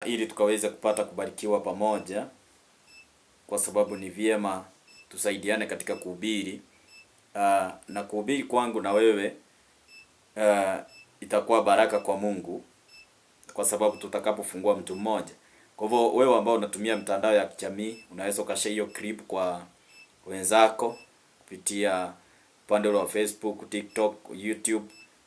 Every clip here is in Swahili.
ili tukaweze kupata kubarikiwa pamoja, kwa sababu ni vyema tusaidiane katika kuhubiri. Na kuhubiri kwangu na wewe itakuwa baraka kwa Mungu, kwa sababu tutakapofungua mtu mmoja. Kwa hivyo wewe ambao unatumia mtandao ya kijamii, unaweza ukashare hiyo clip kwa wenzako kupitia upande wa Facebook, TikTok, YouTube,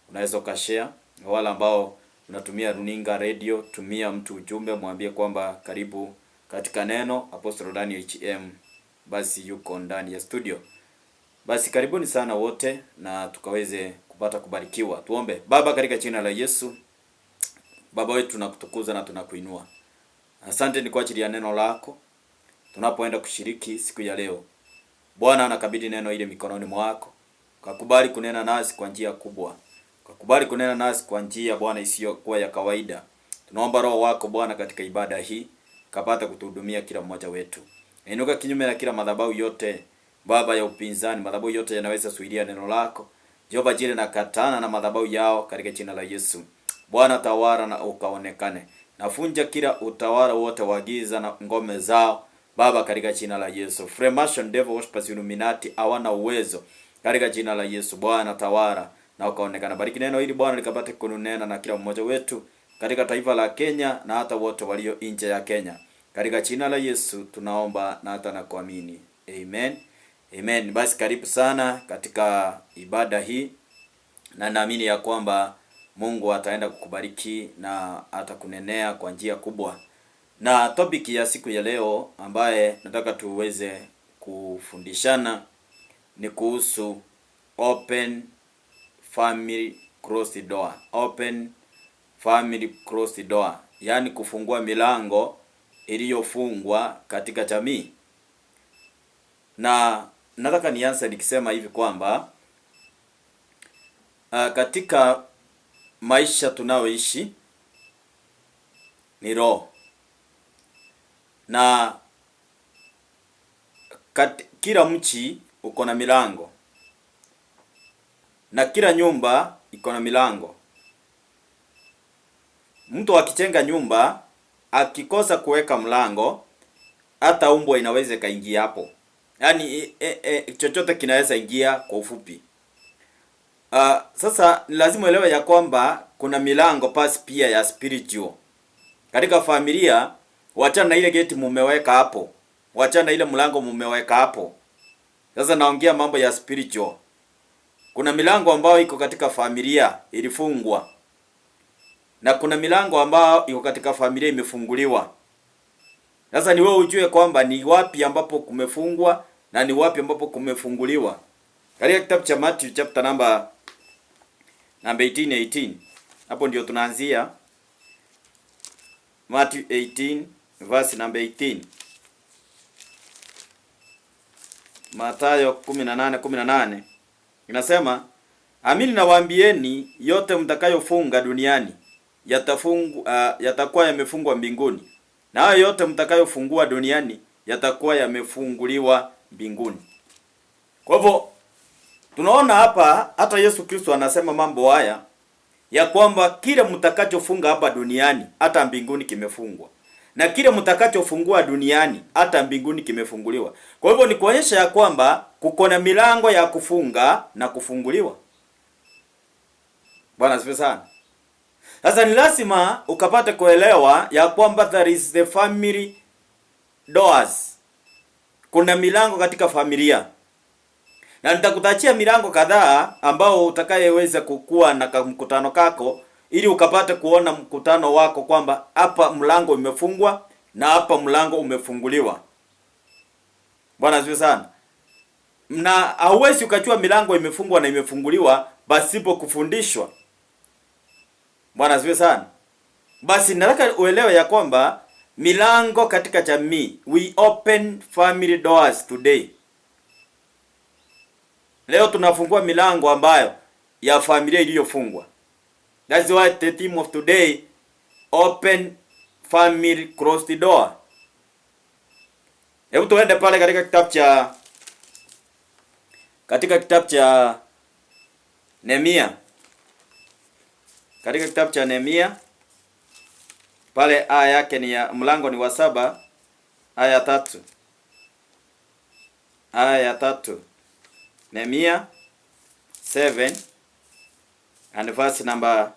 unaweza ukashare. Wale ambao unatumia runinga, radio, tumia mtu ujumbe, mwambie kwamba karibu katika neno. Apostle Daniel HM basi yuko ndani ya studio. Basi karibuni sana wote na tukaweze kupata kubarikiwa. Tuombe. Baba, katika jina la Yesu, Baba wetu tunakutukuza na tunakuinua. Asante ni kwa ajili ya neno lako tunapoenda kushiriki siku ya leo. Bwana, nakabidhi neno ile mikononi mwako. Kakubali kunena nasi kwa njia kubwa. Kakubali kunena nasi kwa njia Bwana isiyokuwa ya kawaida. Tunaomba Roho wako Bwana katika ibada hii kapata kutuhudumia kila mmoja wetu. Inuka kinyume na kila madhabahu yote Baba ya upinzani, madhabahu yote yanaweza suidia neno lako. Jehova jile na katana na madhabahu yao katika jina la Yesu. Bwana, tawala na ukaonekane. Nafunja kila utawala wote wa giza na ngome zao Baba katika jina la Yesu. Freemason, devil worshippers, Illuminati hawana uwezo katika jina la Yesu. Bwana, tawala na ukaonekana. Bariki neno hili Bwana likapate kunena na kila mmoja wetu katika taifa la Kenya na hata wote walio nje ya Kenya. Katika jina la Yesu tunaomba na hata na kuamini. Amen. Amen. Basi karibu sana katika ibada hii, na naamini ya kwamba Mungu ataenda kukubariki na atakunenea kwa njia kubwa. Na topic ya siku ya leo ambaye nataka tuweze kufundishana ni kuhusu open family closed door. Open family closed door, yaani kufungua milango iliyofungwa katika jamii. Na nataka nianze nikisema hivi kwamba katika maisha tunayoishi ni roho, na kila mchi uko na milango na kila nyumba iko na milango. Mtu akichenga nyumba akikosa kuweka mlango, hata umbwa inaweza kaingia hapo. Yaani chochote kinaweza ingia kwa ufupi. Sasa lazima uelewe ya kwamba kuna milango pasi pia ya spiritual. Katika familia, wachana na ile gate mumeweka hapo. Wachana na ile mlango mumeweka hapo. Sasa naongea mambo ya spiritual. Kuna milango ambayo iko katika familia ilifungwa. Na kuna milango ambayo iko katika familia imefunguliwa. Sasa ni wewe ujue kwamba ni wapi ambapo kumefungwa na ni wapi ambapo kumefunguliwa. Katika kitabu cha Matthew chapter number 18. Hapo ndio tunaanzia. Matthew 18 verse number 18. Mathayo 18:18 inasema, amini nawaambieni, yote mtakayofunga duniani yatakuwa yamefungwa mbinguni, na hayo yote mtakayofungua duniani yatakuwa yamefunguliwa mbinguni. Kwa hivyo tunaona hapa hata Yesu Kristo anasema mambo haya ya kwamba kile mtakachofunga hapa duniani hata mbinguni kimefungwa, na kile mtakachofungua duniani hata mbinguni kimefunguliwa. Kwa hivyo ni kuonyesha ya kwamba kuko na milango ya kufunga na kufunguliwa. Bwana asifiwe sana. Sasa ni lazima ukapate kuelewa ya kwamba there is the family doors. Kuna milango katika familia. Na nitakutajia milango kadhaa ambao utakayeweza kukua na mkutano kako, ili ukapate kuona mkutano wako kwamba hapa mlango umefungwa na hapa mlango umefunguliwa. Bwana asifiwe sana. Na hauwezi ukachua milango imefungwa na imefunguliwa basipo kufundishwa. Bwana asifiwe sana. Basi nataka uelewe ya kwamba milango katika jamii, we open family doors today. Leo tunafungua milango ambayo ya familia iliyofungwa. That's why the theme of today, open family closed door. Hebu tuende pale katika kitabu cha Nehemia. Katika kitabu cha Nehemia pale aya yake ni ya mlango ni wa 7 aya 3. Aya 3. Nehemia 7 and verse number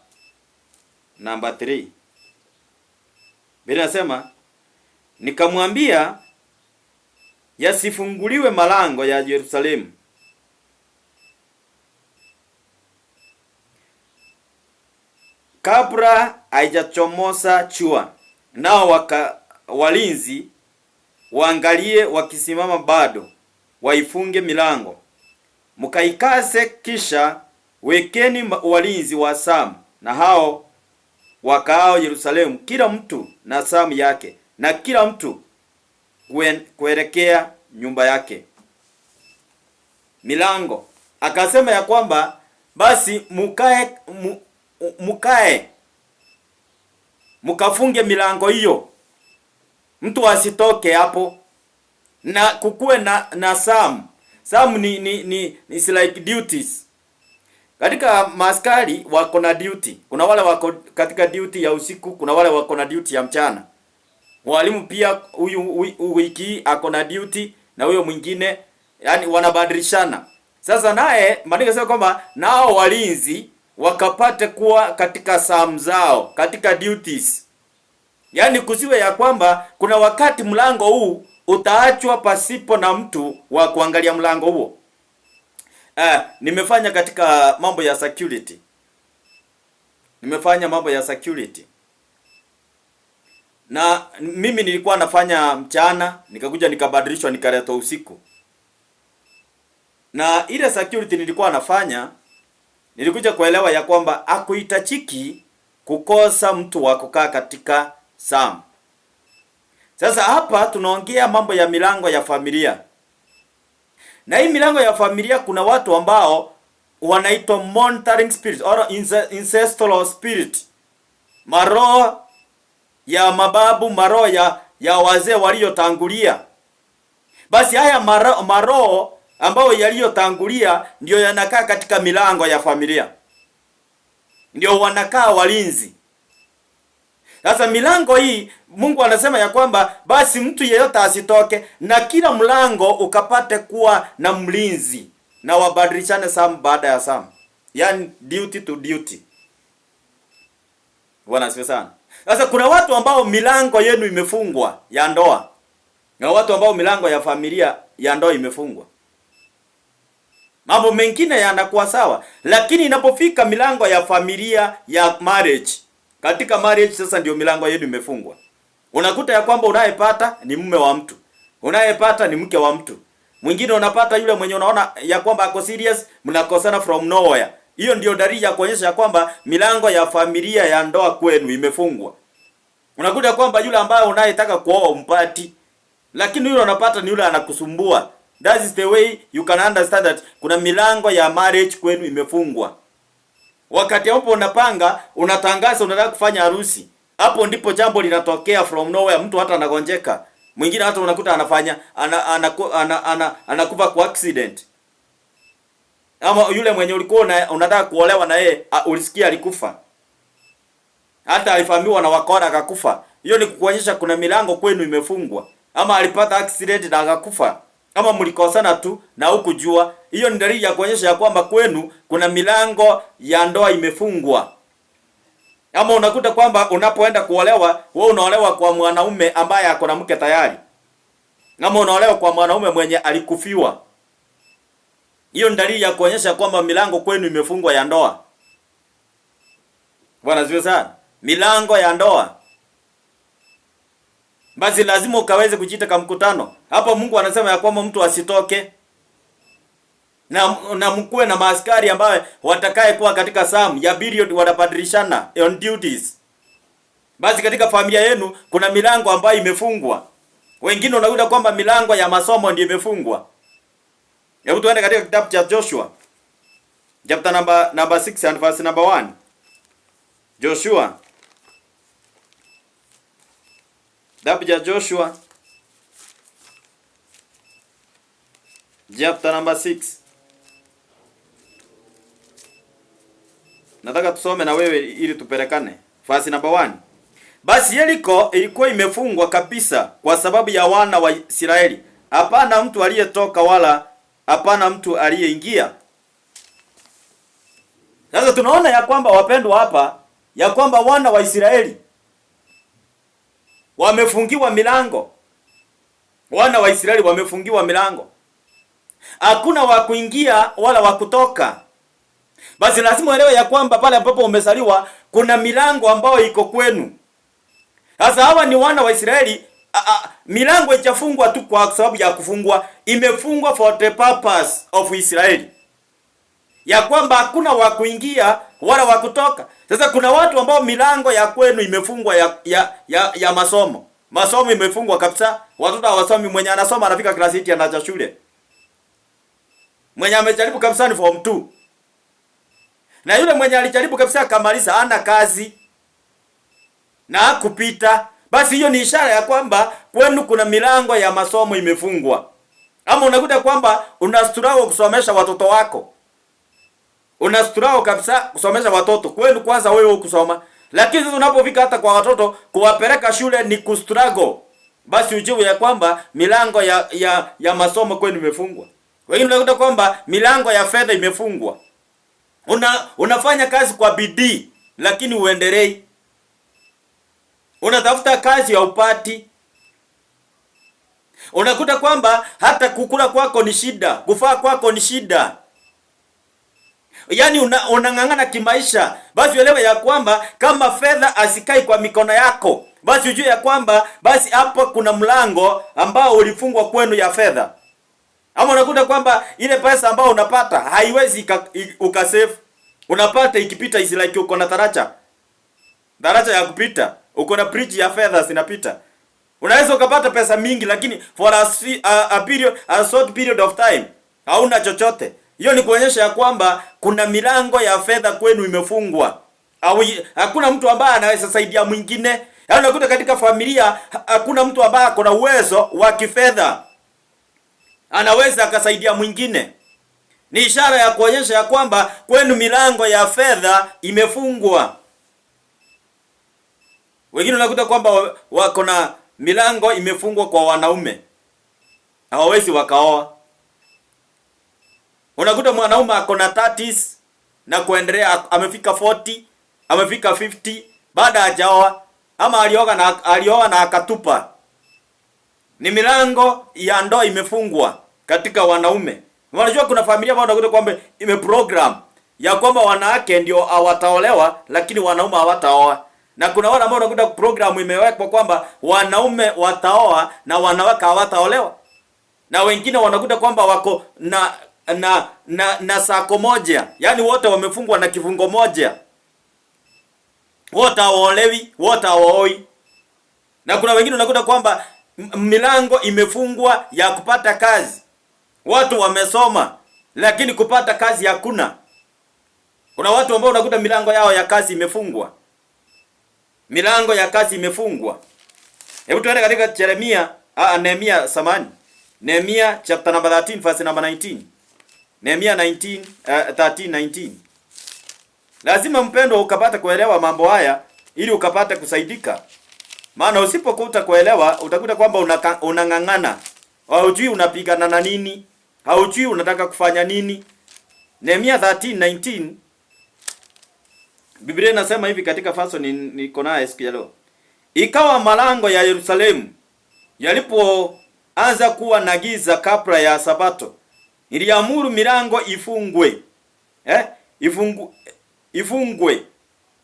3. Biblia inasema, nikamwambia yasifunguliwe malango ya Yerusalemu kabla haijachomoza jua, nao walinzi waangalie wakisimama bado, waifunge milango. Mkaikaze, kisha wekeni walinzi wa zamu, na hao wakaao Yerusalemu, kila mtu na zamu yake, na kila mtu kuelekea nyumba yake. Milango akasema ya kwamba basi mukafunge milango hiyo, mtu asitoke hapo, na kukuwe na zamu ni like duties. Katika maaskari wako na duty. Kuna wale wako katika duty ya usiku, kuna wale wako na duty ya mchana. Walimu pia, huyu wiki ako na duty na huyo mwingine, yani wanabadilishana. Sasa naye maandiko yanasema kwamba nao walinzi wakapate kuwa katika zamu zao, katika duties. Yani kusiwe ya kwamba kuna wakati mlango huu utaachwa pasipo na mtu wa kuangalia mlango huo. Nimefanya katika mambo ya security. Na mimi nilikuwa nafanya mchana, nikakuja nikabadilishwa nikaletwa usiku. Na ile security nilikuwa nafanya, nilikuja kuelewa ya kwamba hakuhitajiki kukosa mtu wa kukaa katika zamu. Sasa hapa tunaongea mambo ya milango ya familia. Na hii milango ya familia kuna watu ambao wanaitwa monitoring spirit or ancestral spirit. Maroho ya mababu, maroho ya wazee waliotangulia. Basi haya maroho ambao yaliyotangulia ndio yanakaa katika milango ya familia. Ndio wanakaa walinzi. Sasa milango hii Mungu anasema ya kwamba basi mtu yeyote asitoke, na kila mlango ukapate kuwa na mlinzi, na wabadilishane zamu baada ya zamu. Yaani duty to duty. Bwana asifiwe sana. Sasa kuna watu ambao milango yenu imefungwa ya ndoa. Na watu ambao milango ya familia ya ndoa imefungwa. Mambo mengine yanakuwa sawa, lakini inapofika milango ya familia ya marriage, katika marriage sasa ndio milango yenu imefungwa. Unakuta ya kwamba unayepata ni mume wa mtu, unayepata ni mke wa mtu. Mwingine unapata yule mwenye unaona ya kwamba ako serious, mnakosana from nowhere. Hiyo ndio dalili ya kuonyesha ya kwamba milango ya familia ya ndoa kwenu imefungwa. Unakuta kwamba yule ambaye unayetaka kuoa umpati, lakini yule unapata ni yule anakusumbua. That is the way you can understand that kuna milango ya marriage kwenu imefungwa. Wakati hapo unapanga, unatangaza unataka kufanya harusi, hapo ndipo jambo linatokea from nowhere, mtu hata anagonjeka. Mwingine hata unakuta anafanya anakufa kwa accident. Ama yule mwenye ulikuwa unataka kuolewa na yeye ulisikia alikufa. Hata alifamiwa na wakora akakufa. Hiyo ni kukuonyesha kuna milango kwenu imefungwa. Ama alipata accident na akakufa. Ama mlikosana tu na hukujua. Hiyo ni dalili ya kuonyesha ya kwamba kwenu kuna milango ya ndoa imefungwa. Ama unakuta kwamba unapoenda kuolewa, wewe unaolewa kwa mwanaume ambaye ako na mke tayari. Ama unaolewa kwa mwanaume mwenye alikufiwa. Hiyo ni dalili ya kuonyesha kwamba milango kwenu imefungwa ya ndoa. Bwana asifiwe sana. Milango ya ndoa. Basi lazima ukaweze kujiita kama mkutano. Hapo Mungu anasema ya kwamba mtu asitoke. Na mkuwe na maaskari ambaye watakaye kuwa katika zamu ya period, wanabadilishana on duties. Basi katika familia yenu kuna milango ambayo imefungwa. Wengine unakuta kwamba milango ya masomo ndio imefungwa. Hebu tuende katika kitabu cha Joshua. Chapter number 6 and verse number 1. Joshua. Kitabu cha Joshua. Chapter number 6. Nataka tusome na wewe ili tupelekane. Verse number 1. Basi Yeriko ilikuwa imefungwa kabisa kwa sababu ya wana wa Israeli. Hapana mtu aliyetoka wala hapana mtu aliyeingia. Sasa tunaona ya kwamba, wapendwa, hapa ya kwamba wana wa Israeli wamefungiwa milango. Wana wa Israeli wamefungiwa milango. Hakuna wa kuingia wala wa kutoka. Basi lazima uelewe ya kwamba pale ambapo umezaliwa kuna milango ambayo iko kwenu. Sasa hawa ni wana wa Israeli. Milango itafungwa tu kwa sababu ya kufungwa, imefungwa for the purpose of Israeli, ya kwamba hakuna wa kuingia wala wa kutoka. Sasa kuna watu ambao milango ya kwenu imefungwa ya masomo. Masomo imefungwa kabisa. Watoto hawasomi. Mwenye anasoma anafika class 8 anaanza shule. Mwenye amejaribu kabisa ni form 2. Na yule mwenye alijaribu kabisa akamaliza ana kazi na kupita. Basi hiyo ni ishara ya kwamba kwenu kuna milango ya masomo imefungwa. Ama unakuta kwamba unasturao kusomesha watoto wako. Unasturao kabisa kusomesha watoto. Kwenu kwanza wewe ukusoma. Lakini sasa unapofika hata kwa watoto kuwapeleka shule ni kustruggle. Basi ujue ya kwamba milango ya masomo kwenu imefungwa. Wengine unakuta kwamba milango ya fedha imefungwa. Unafanya kazi kwa bidii lakini uendelei. Unatafuta kazi ya upati. Unakuta kwamba hata kukula kwako ni shida, kufaa kwako ni shida. Yaani unang'ang'ana kimaisha. Basi uelewe ya kwamba kama fedha asikai kwa mikono yako, basi ujue ya kwamba basi hapo kuna mlango ambao ulifungwa kwenu ya fedha. Ama unakuta kwamba ile pesa ambayo unapata haiwezi ukasave. Unapata ikipita is like uko na daraja ya kupita. Uko na bridge ya fedha zinapita. Unaweza ukapata pesa mingi lakini for a short period of time hauna chochote. Hiyo ni kuonyesha ya kwamba kuna milango ya fedha kwenu imefungwa. Hakuna mtu ambaye anaweza saidia mwingine. Yaani unakuta katika familia hakuna mtu ambaye ako na uwezo wa kifedha anaweza akasaidia mwingine. Ni ishara ya kuonyesha ya kwamba kwenu milango ya fedha imefungwa. Wengine unakuta kwamba wako na milango imefungwa kwa wanaume. Hawawezi wakaoa. Unakuta mwanaume ako na 30s na kuendelea, amefika 40, amefika 50, baada hajaoa ama alioa na akatupa. Ni milango ya ndoa imefungwa katika wanaume. Unajua kuna familia ambayo unakuta kwamba imeprogram ya kwamba wanawake ndio hawataolewa lakini wanaume hawataoa. Na kuna wale ambao unakuta program imewekwa kwamba wanaume wataoa na wanawake hawataolewa. Na wengine wanakuta kwamba wako na sako moja. Yaani wote wamefungwa na kifungo moja. Wote hawaolewi, wote hawaoi. Na kuna wengine unakuta kwamba milango imefungwa ya kupata kazi. Watu wamesoma lakini kupata kazi hakuna. Kuna watu ambao unakuta milango yao ya kazi imefungwa. Milango ya kazi imefungwa. Hebu tuende katika Nehemia chapter number 13 verse number 19. Nehemia 13:19. Lazima mpendo ukapata kuelewa mambo haya ili ukapata kusaidika. Maana usipokuta kuelewa utakuta kwamba unang'ang'ana. Haujui unapigana na nini? Haujui unataka kufanya nini? Nehemia 13:19. Biblia inasema hivi katika faso niko nayo siku ya leo. Ikawa malango ya Yerusalemu yalipoanza kuwa na giza kabla ya Sabato, niliamuru milango ifungwe. Ifungwe.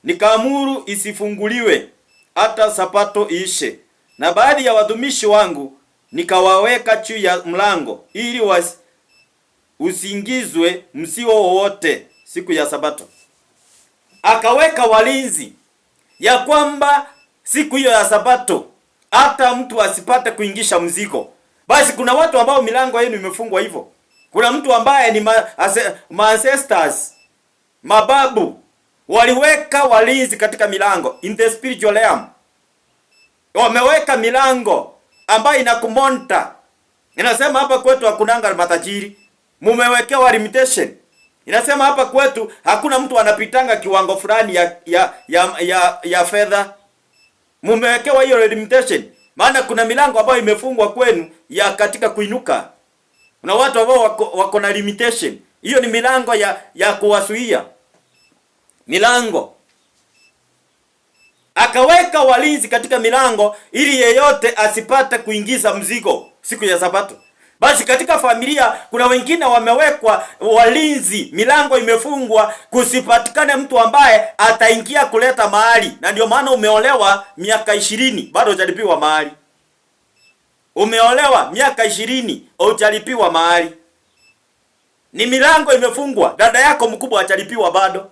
Nikaamuru isifunguliwe hata Sabato iishe. Na baadhi ya watumishi wangu nikawaweka juu ya mlango ili usingizwe msio wowote siku ya Sabato. Akaweka walinzi ya kwamba siku hiyo ya Sabato hata mtu asipate kuingisha mzigo. Basi kuna watu ambao milango yenu imefungwa hivyo. Kuna mtu ambaye ni ancestors, mababu waliweka walinzi katika milango in the spiritual realm. Wameweka milango ambayo inakumonta. Inasema hapa kwetu hakunanga matajiri. Mumewekewa limitation. Inasema hapa kwetu hakuna mtu anapitanga kiwango fulani ya fedha. Mumewekewa hiyo limitation. Maana kuna milango ambayo imefungwa kwenu ya katika kuinuka. Kuna watu ambao wako na limitation. Hiyo ni milango ya kuwazuia. Milango. Akaweka walinzi katika milango ili yeyote asipate kuingiza mzigo siku ya Sabato. Basi katika familia kuna wengine wamewekwa walinzi, milango imefungwa kusipatikane mtu ambaye ataingia kuleta mahali. Na ndio maana umeolewa miaka 20 bado hujalipiwa mahali. Umeolewa miaka 20 hujalipiwa mahali. Ni milango imefungwa. Dada yako mkubwa hajalipiwa bado.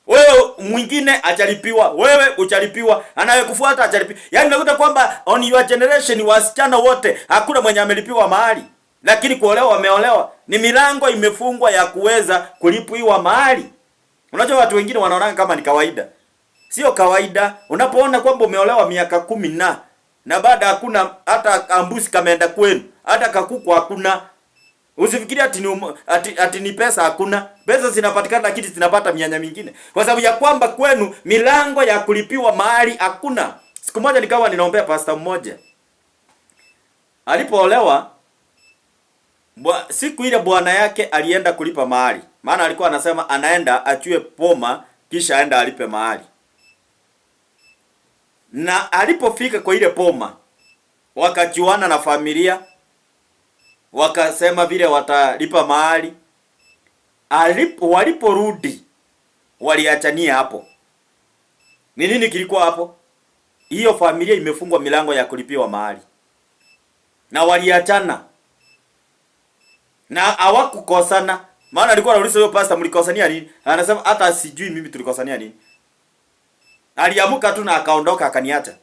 Wewe mwingine hajalipiwa, wewe hujalipiwa, anayekufuata hajalipiwa. Yaani unakuta kwamba on your generation wasichana wote hakuna mwenye amelipiwa mahali. Lakini kuolewa wameolewa. Ni milango imefungwa ya kuweza kulipiwa mahali. Unajua watu wengine wanaona kama ni kawaida. Sio kawaida. Unapoona kwamba umeolewa miaka 10 na baada hakuna hata ambusi kameenda kwenu, hata kakuku hakuna. Usifikirie ati ni pesa hakuna. Pesa zinapatikana lakini zinapata mianya mingine. Kwa sababu ya kwamba kwenu milango ya kulipiwa mahali hakuna. Siku moja nikawa ninaombea pastor mmoja. Alipoolewa siku ile bwana yake alienda kulipa mahali. Maana alikuwa anasema anaenda achue poma kisha aenda alipe mahali. Na alipofika kwa ile poma wakajuana na familia. Wakasema vile watalipa mahali. Waliporudi waliachania hapo. Ni nini kilikuwa hapo? Hiyo familia imefungwa milango ya kulipiwa mahali. Na waliachana. Na hawakukosana. Maana alikuwa anauliza huyo pastor mlikosania nini? Anasema hata sijui mimi tulikosania nini. Aliamuka tu na akaondoka akaniacha.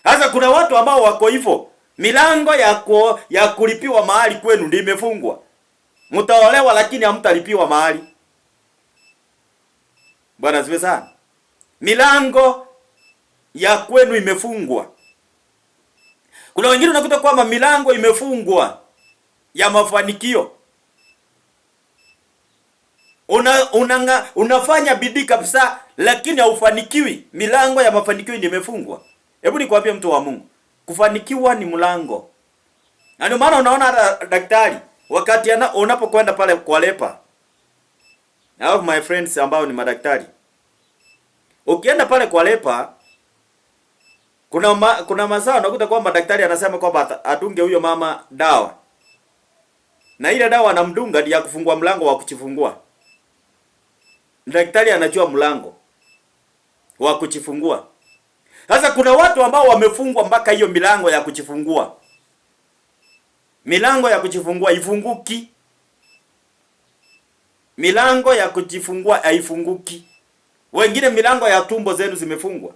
Sasa kuna watu ambao wako hivyo. Milango ya kulipiwa mahali kwenu ndio imefungwa. Mtaolewa lakini hamtalipiwa mahali. Bwana asifiwe sana. Milango ya kwenu imefungwa. Kuna wengine unakuta kwamba milango imefungwa ya mafanikio. Unafanya bidii kabisa lakini haufanikiwi. Milango ya mafanikio ndio imefungwa. Hebu nikwambie mtu wa Mungu. Kufanikiwa ni mlango. Na ndio maana unaona hata daktari wakati unapokwenda pale kwa lepa. I have my friends ambao ni madaktari. Ukienda pale kwa lepa kuna masaa unakuta kwamba daktari anasema kwamba atunge huyo mama dawa. Na ile dawa anamdunga ni ya kufungua mlango wa kuchifungua. Daktari anajua mlango wa kuchifungua. Sasa kuna watu ambao wamefungwa mpaka hiyo milango ya kuchifungua. Milango ya kuchifungua ifunguki. Milango ya kuchifungua haifunguki. Wengine milango ya tumbo zenu zimefungwa.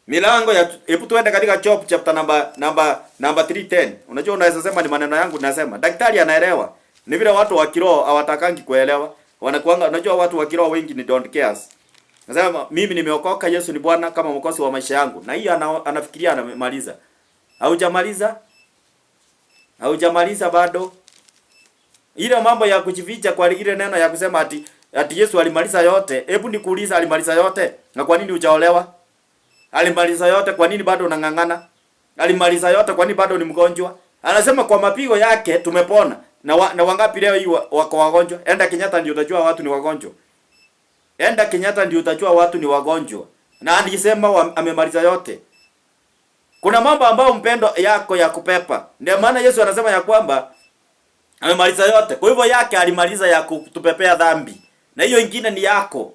Milango ya hebu tuende katika Job chapter number 310. Unajua unaweza sema ni maneno yangu ninasema. Daktari anaelewa. Ni vile watu wa kiroho hawatakangi kuelewa. Wanakuanga unajua watu wa kiroho wengi ni don't cares. Nasema mimi nimeokoka, Yesu ni Bwana kama mwokozi wa maisha yangu. Na hiyo anafikiria anamaliza. Haujamaliza? Haujamaliza bado. Ile mambo ya kujificha kwa ile neno ya kusema ati Yesu alimaliza yote. Hebu nikuuliza alimaliza yote? Na kwa nini hujaolewa? Alimaliza yote, kwa nini bado unang'ang'ana? Alimaliza yote, kwa nini bado ni mgonjwa? Anasema kwa mapigo yake tumepona. Na wangapi leo hii wako wagonjwa? Enda Kenyatta ndio utajua watu ni wagonjwa. Enda Kenyatta ndio utajua watu ni wagonjwa. Na alisema amemaliza yote. Kuna mambo ambayo mpendo yako ya kupepa. Ndio maana Yesu anasema ya kwamba amemaliza yote. Kwa hivyo yake alimaliza ya kutupepea dhambi. Na hiyo ingine ni yako.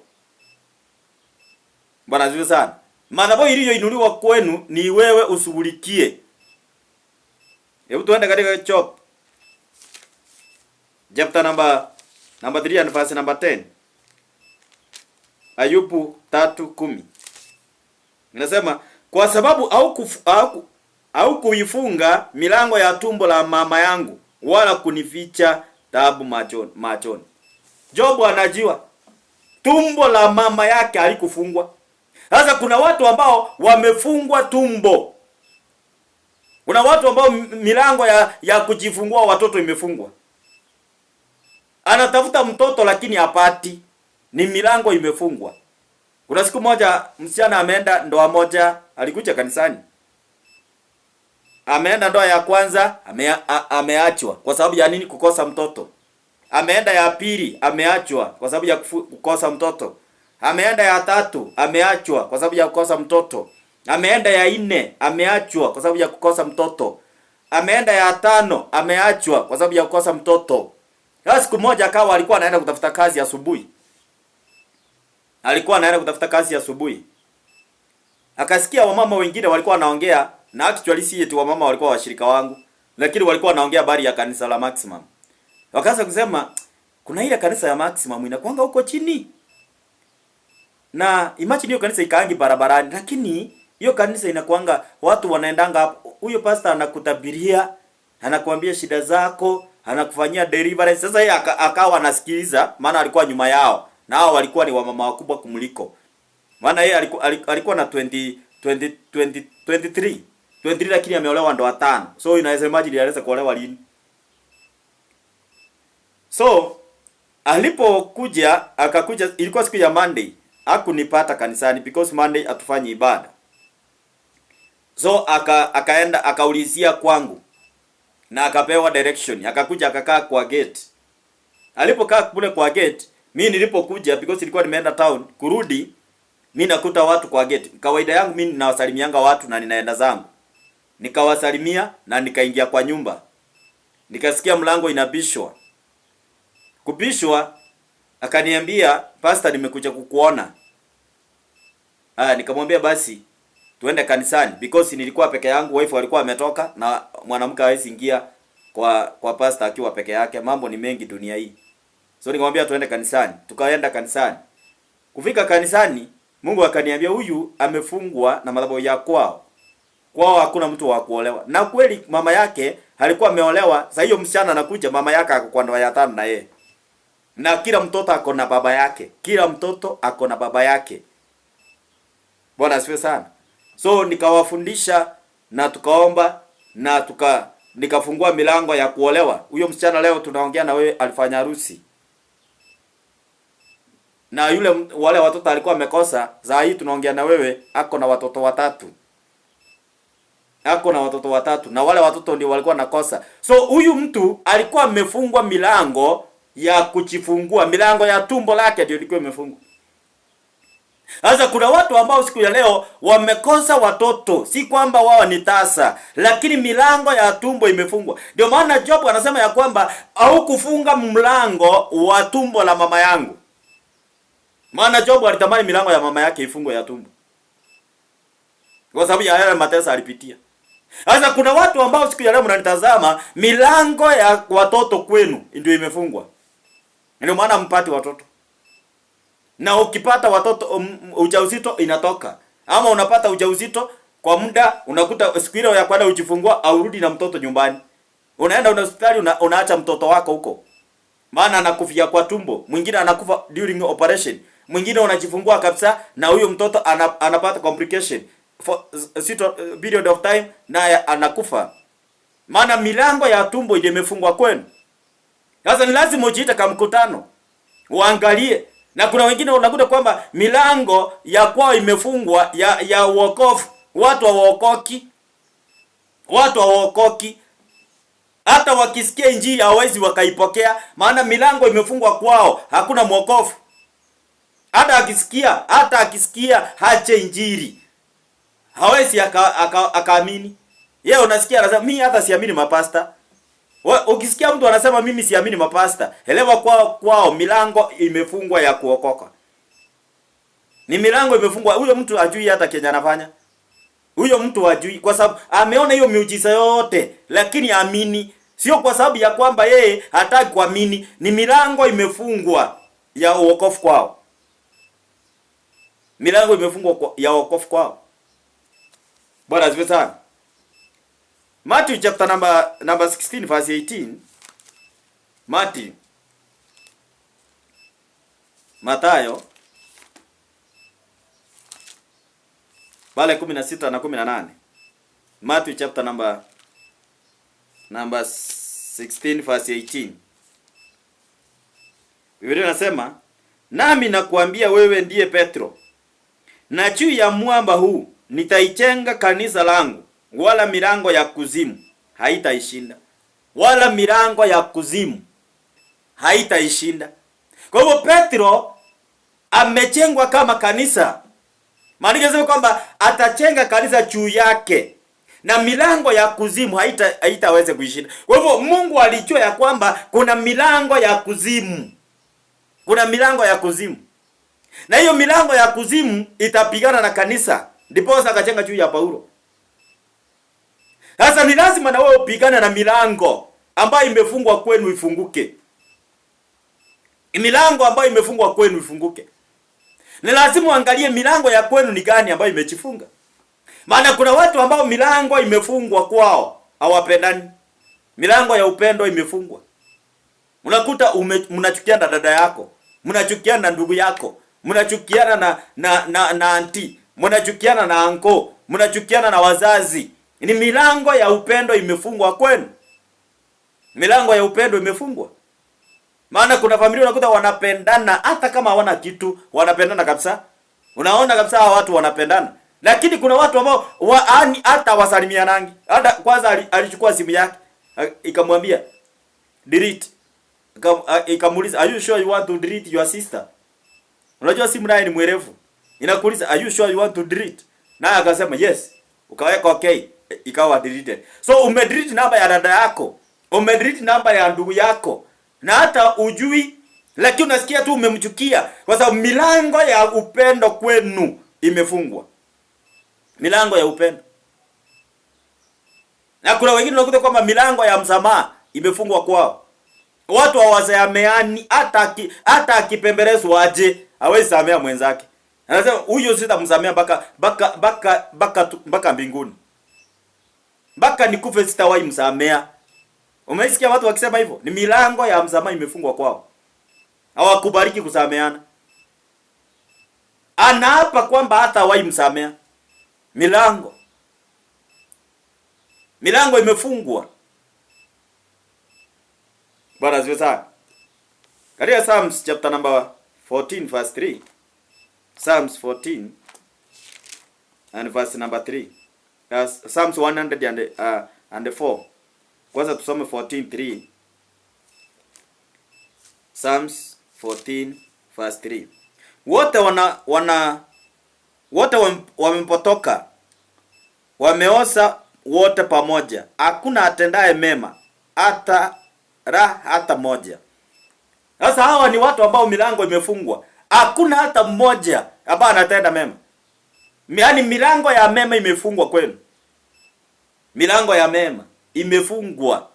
Bwana asifiwe sana. Madhabahu iliyoinuliwa kwenu ni wewe ushughulikie. Hebu tuende katika Job. Chapter number 3 and verse number 10. Ayubu 3:10. Inasema kwa sababu au kuifunga milango ya tumbo la mama yangu wala kunificha taabu machoni. Job anajua tumbo la mama yake halikufungwa. Sasa kuna watu ambao wamefungwa tumbo. Kuna watu ambao milango ya kujifungua watoto imefungwa. Anatafuta mtoto lakini hapati. Ni milango imefungwa. Kuna siku moja msichana ameenda ndoa moja, alikuja kanisani. Ameenda ndoa ya kwanza, ameachwa kwa sababu ya nini? Kukosa mtoto. Ameenda ya pili, ameachwa kwa sababu ya kukosa mtoto. Ameenda ya tatu, ameachwa kwa sababu ya kukosa mtoto. Ameenda ya nne, ameachwa kwa sababu ya kukosa mtoto. Ameenda ya tano, ameachwa kwa sababu ya kukosa mtoto. Sasa siku moja akawa alikuwa anaenda kutafuta kazi asubuhi. Alikuwa anaenda kutafuta kazi asubuhi. Akasikia wamama wengine walikuwa wanaongea, na actually si eti wamama walikuwa washirika wangu, lakini walikuwa wanaongea habari ya kanisa la Maximum. Wakaanza kusema kuna ile kanisa ya Maximum inakuanga huko chini. Na imagine hiyo kanisa ikaangi barabarani, lakini hiyo kanisa inakuanga watu wanaendanga hapo. Huyo pastor anakutabiria, anakuambia shida zako, anakufanyia deliverance. Sasa yeye akawa anasikiliza, maana alikuwa nyuma yao. Na hao walikuwa ni wamama wakubwa kumuliko. Maana yeye alikuwa na 23 lakini ameolewa ndoa 5. So inaweza imagine anaweza kuolewa lini. So alipokuja akakuja, ilikuwa siku ya Monday. Hakunipata kanisani because Monday hatufanyi ibada. So akaenda akaulizia kwangu na akapewa direction. Akakuja akakaa kwa gate. Alipokaa kule kwa gate, mimi nilipokuja because nilikuwa nimeenda town, kurudi mimi nakuta watu kwa gate. Kawaida yangu mimi ninawasalimianga watu na ninaenda zangu. Nikawasalimia na nikaingia kwa nyumba. Nikasikia mlango inabishwa. Kubishwa, akaniambia, "Pastor, nimekuja kukuona." Nikamwambia basi tuende kanisani because nilikuwa peke yangu, wife alikuwa ametoka na mwanamke hawezi ingia kwa pastor akiwa peke yake. Mambo ni mengi dunia hii. So nikamwambia tuende kanisani. Tukaenda kanisani. Kufika kanisani, Mungu akaniambia huyu amefungwa na madhabahu ya kwao. Kwao hakuna mtu wa kuolewa. Na kweli mama yake alikuwa ameolewa. Sasa hiyo msichana anakuja, mama yake ako kwa ndoa ya 5 na yeye. Na kila mtoto ako na baba yake. Kila mtoto ako na baba yake. Bwana asifiwe sana. So nikawafundisha na tukaomba na nikafungua milango ya kuolewa. Huyo msichana leo tunaongea na wewe alifanya harusi. Na wale watoto alikuwa amekosa, saa hii tunaongea na wewe ako na watoto 3. Ako na watoto 3 na wale watoto ndio walikuwa nakosa. So huyu mtu alikuwa amefungwa milango ya kujifungua, milango ya tumbo lake ndio ilikuwa imefungwa. Sasa kuna watu ambao siku ya leo wamekosa watoto, si kwamba wao ni tasa, lakini milango ya tumbo imefungwa. Ndio maana Job anasema ya kwamba au kufunga mlango wa tumbo la mama yangu. Maana Job alitamani milango ya mama yake ifungwe ya tumbo, kwa sababu ya yale mateso alipitia. Sasa kuna watu ambao siku ya leo mnanitazama, milango ya watoto kwenu ndio imefungwa. Ndio maana mpati watoto. Na ukipata watoto ujauzito inatoka. Ama unapata ujauzito kwa muda, unakuta siku ile ya kwenda ujifungua au rudi na mtoto nyumbani. Unaenda hospitali unaacha mtoto wako huko. Maana anakufia kwa tumbo, mwingine anakufa during operation. Mwingine unajifungua kabisa na huyo mtoto anapata complication for period of time na anakufa. Maana milango ya tumbo ile imefungwa kwenu. Sasa ni lazima ujiite kama mkutano. Uangalie. Na kuna wengine unakuta kwamba milango ya kwao imefungwa ya wokovu. Watu hawaokoki. Watu hawaokoki. Hata wakisikia injili hawezi wakaipokea, maana milango imefungwa kwao, hakuna mwokovu. Hata akisikia hache injili, hawezi akaamini. Yeye unasikia anasema mimi hata siamini mapasta. Ukisikia mtu anasema mimi siamini mapasta, elewa kwao milango imefungwa ya kuokoka. Ni milango imefungwa. Huyo mtu ajui hata Kenya anafanya. Huyo mtu hajui kwa sababu ameona hiyo miujiza yote, lakini amini. Sio kwa sababu ya kwamba yeye hataki kuamini, ni milango imefungwa ya wokovu kwao. Milango imefungwa ya wokovu kwao. Bwana asifiwe sana. Matthew chapter number 16 verse 18. Mathayo pale 16 na 18. Matthew chapter number 16 verse 18. Biblia inasema, "Nami nakuambia wewe ndiye Petro, na juu ya mwamba huu nitaijenga kanisa langu, wala milango ya kuzimu haitaishinda. Wala milango ya kuzimu haitaishinda. Kwa hivyo Petro amejengwa kama kanisa. Maana yanasema kwamba atajenga kanisa juu yake na milango ya kuzimu haitaweza kuishinda. Kwa hivyo Mungu alijua ya kwamba kuna milango ya kuzimu. Kuna milango ya kuzimu. Na hiyo milango ya kuzimu itapigana na kanisa. Ndipo akajenga juu ya Paulo. Sasa ni lazima na wewe upigane na milango ambayo imefungwa kwenu ifunguke. Milango ambayo imefungwa kwenu ifunguke. Ni lazima uangalie milango ya kwenu ni gani ambayo imejifunga. Maana kuna watu ambao milango imefungwa kwao, hawapendani. Milango ya upendo imefungwa. Unakuta mnachukiana na dada yako, mnachukiana na ndugu yako, mnachukiana na anti, mnachukiana na anko, mnachukiana na wazazi. Ni milango ya upendo imefungwa kwenu. Milango ya upendo imefungwa. Maana kuna familia unakuta wanapendana hata kama hawana kitu, wanapendana kabisa. Unaona kabisa hawa watu wanapendana. Lakini kuna watu ambao hata wasalimianangi. Hata kwanza alichukua simu yake, ikamwambia delete. Ikamuuliza, "Are you sure you want to delete your sister?" Unajua simu naye ni mwerevu. Inakuuliza, "Are you sure you want to delete?" Na akasema, "Yes." Ukaweka okay, ikawa deleted. So umedelete namba ya dada yako, umedelete namba ya ndugu yako. Na hata ujui, lakini unasikia tu umemchukia kwa sababu milango ya upendo kwenu imefungwa. Milango ya upendo. Na kuna wengine unakuta kwamba milango ya msamaha imefungwa kwao. Watu hawasameheani, hata akipembelezwa aje hawezi samea mwenzake. Anasema huyo sitamsamea mpaka mbinguni. Mpaka nikufe sitawahi msamea. Umeisikia watu wakisema hivyo? Ni milango ya msamaha imefungwa kwao. Hawakubariki kusameana. Anaapa kwamba hatawahi msamea. Milango imefungwa. Bwana asifiwe sana. Katika Psalms chapter number 14 verse 3. Psalms 14 and verse number 3. Psalms 104. Kwanza tusome 14:3. Psalms 14 verse 3. Wote wamepotoka. Wameosa wote pamoja. Hakuna atendaye mema hata moja. Sasa hawa ni watu ambao milango imefungwa. Hakuna hata mmoja ambaye anatenda mema. Yaani milango ya mema imefungwa kwenu. Milango ya mema imefungwa.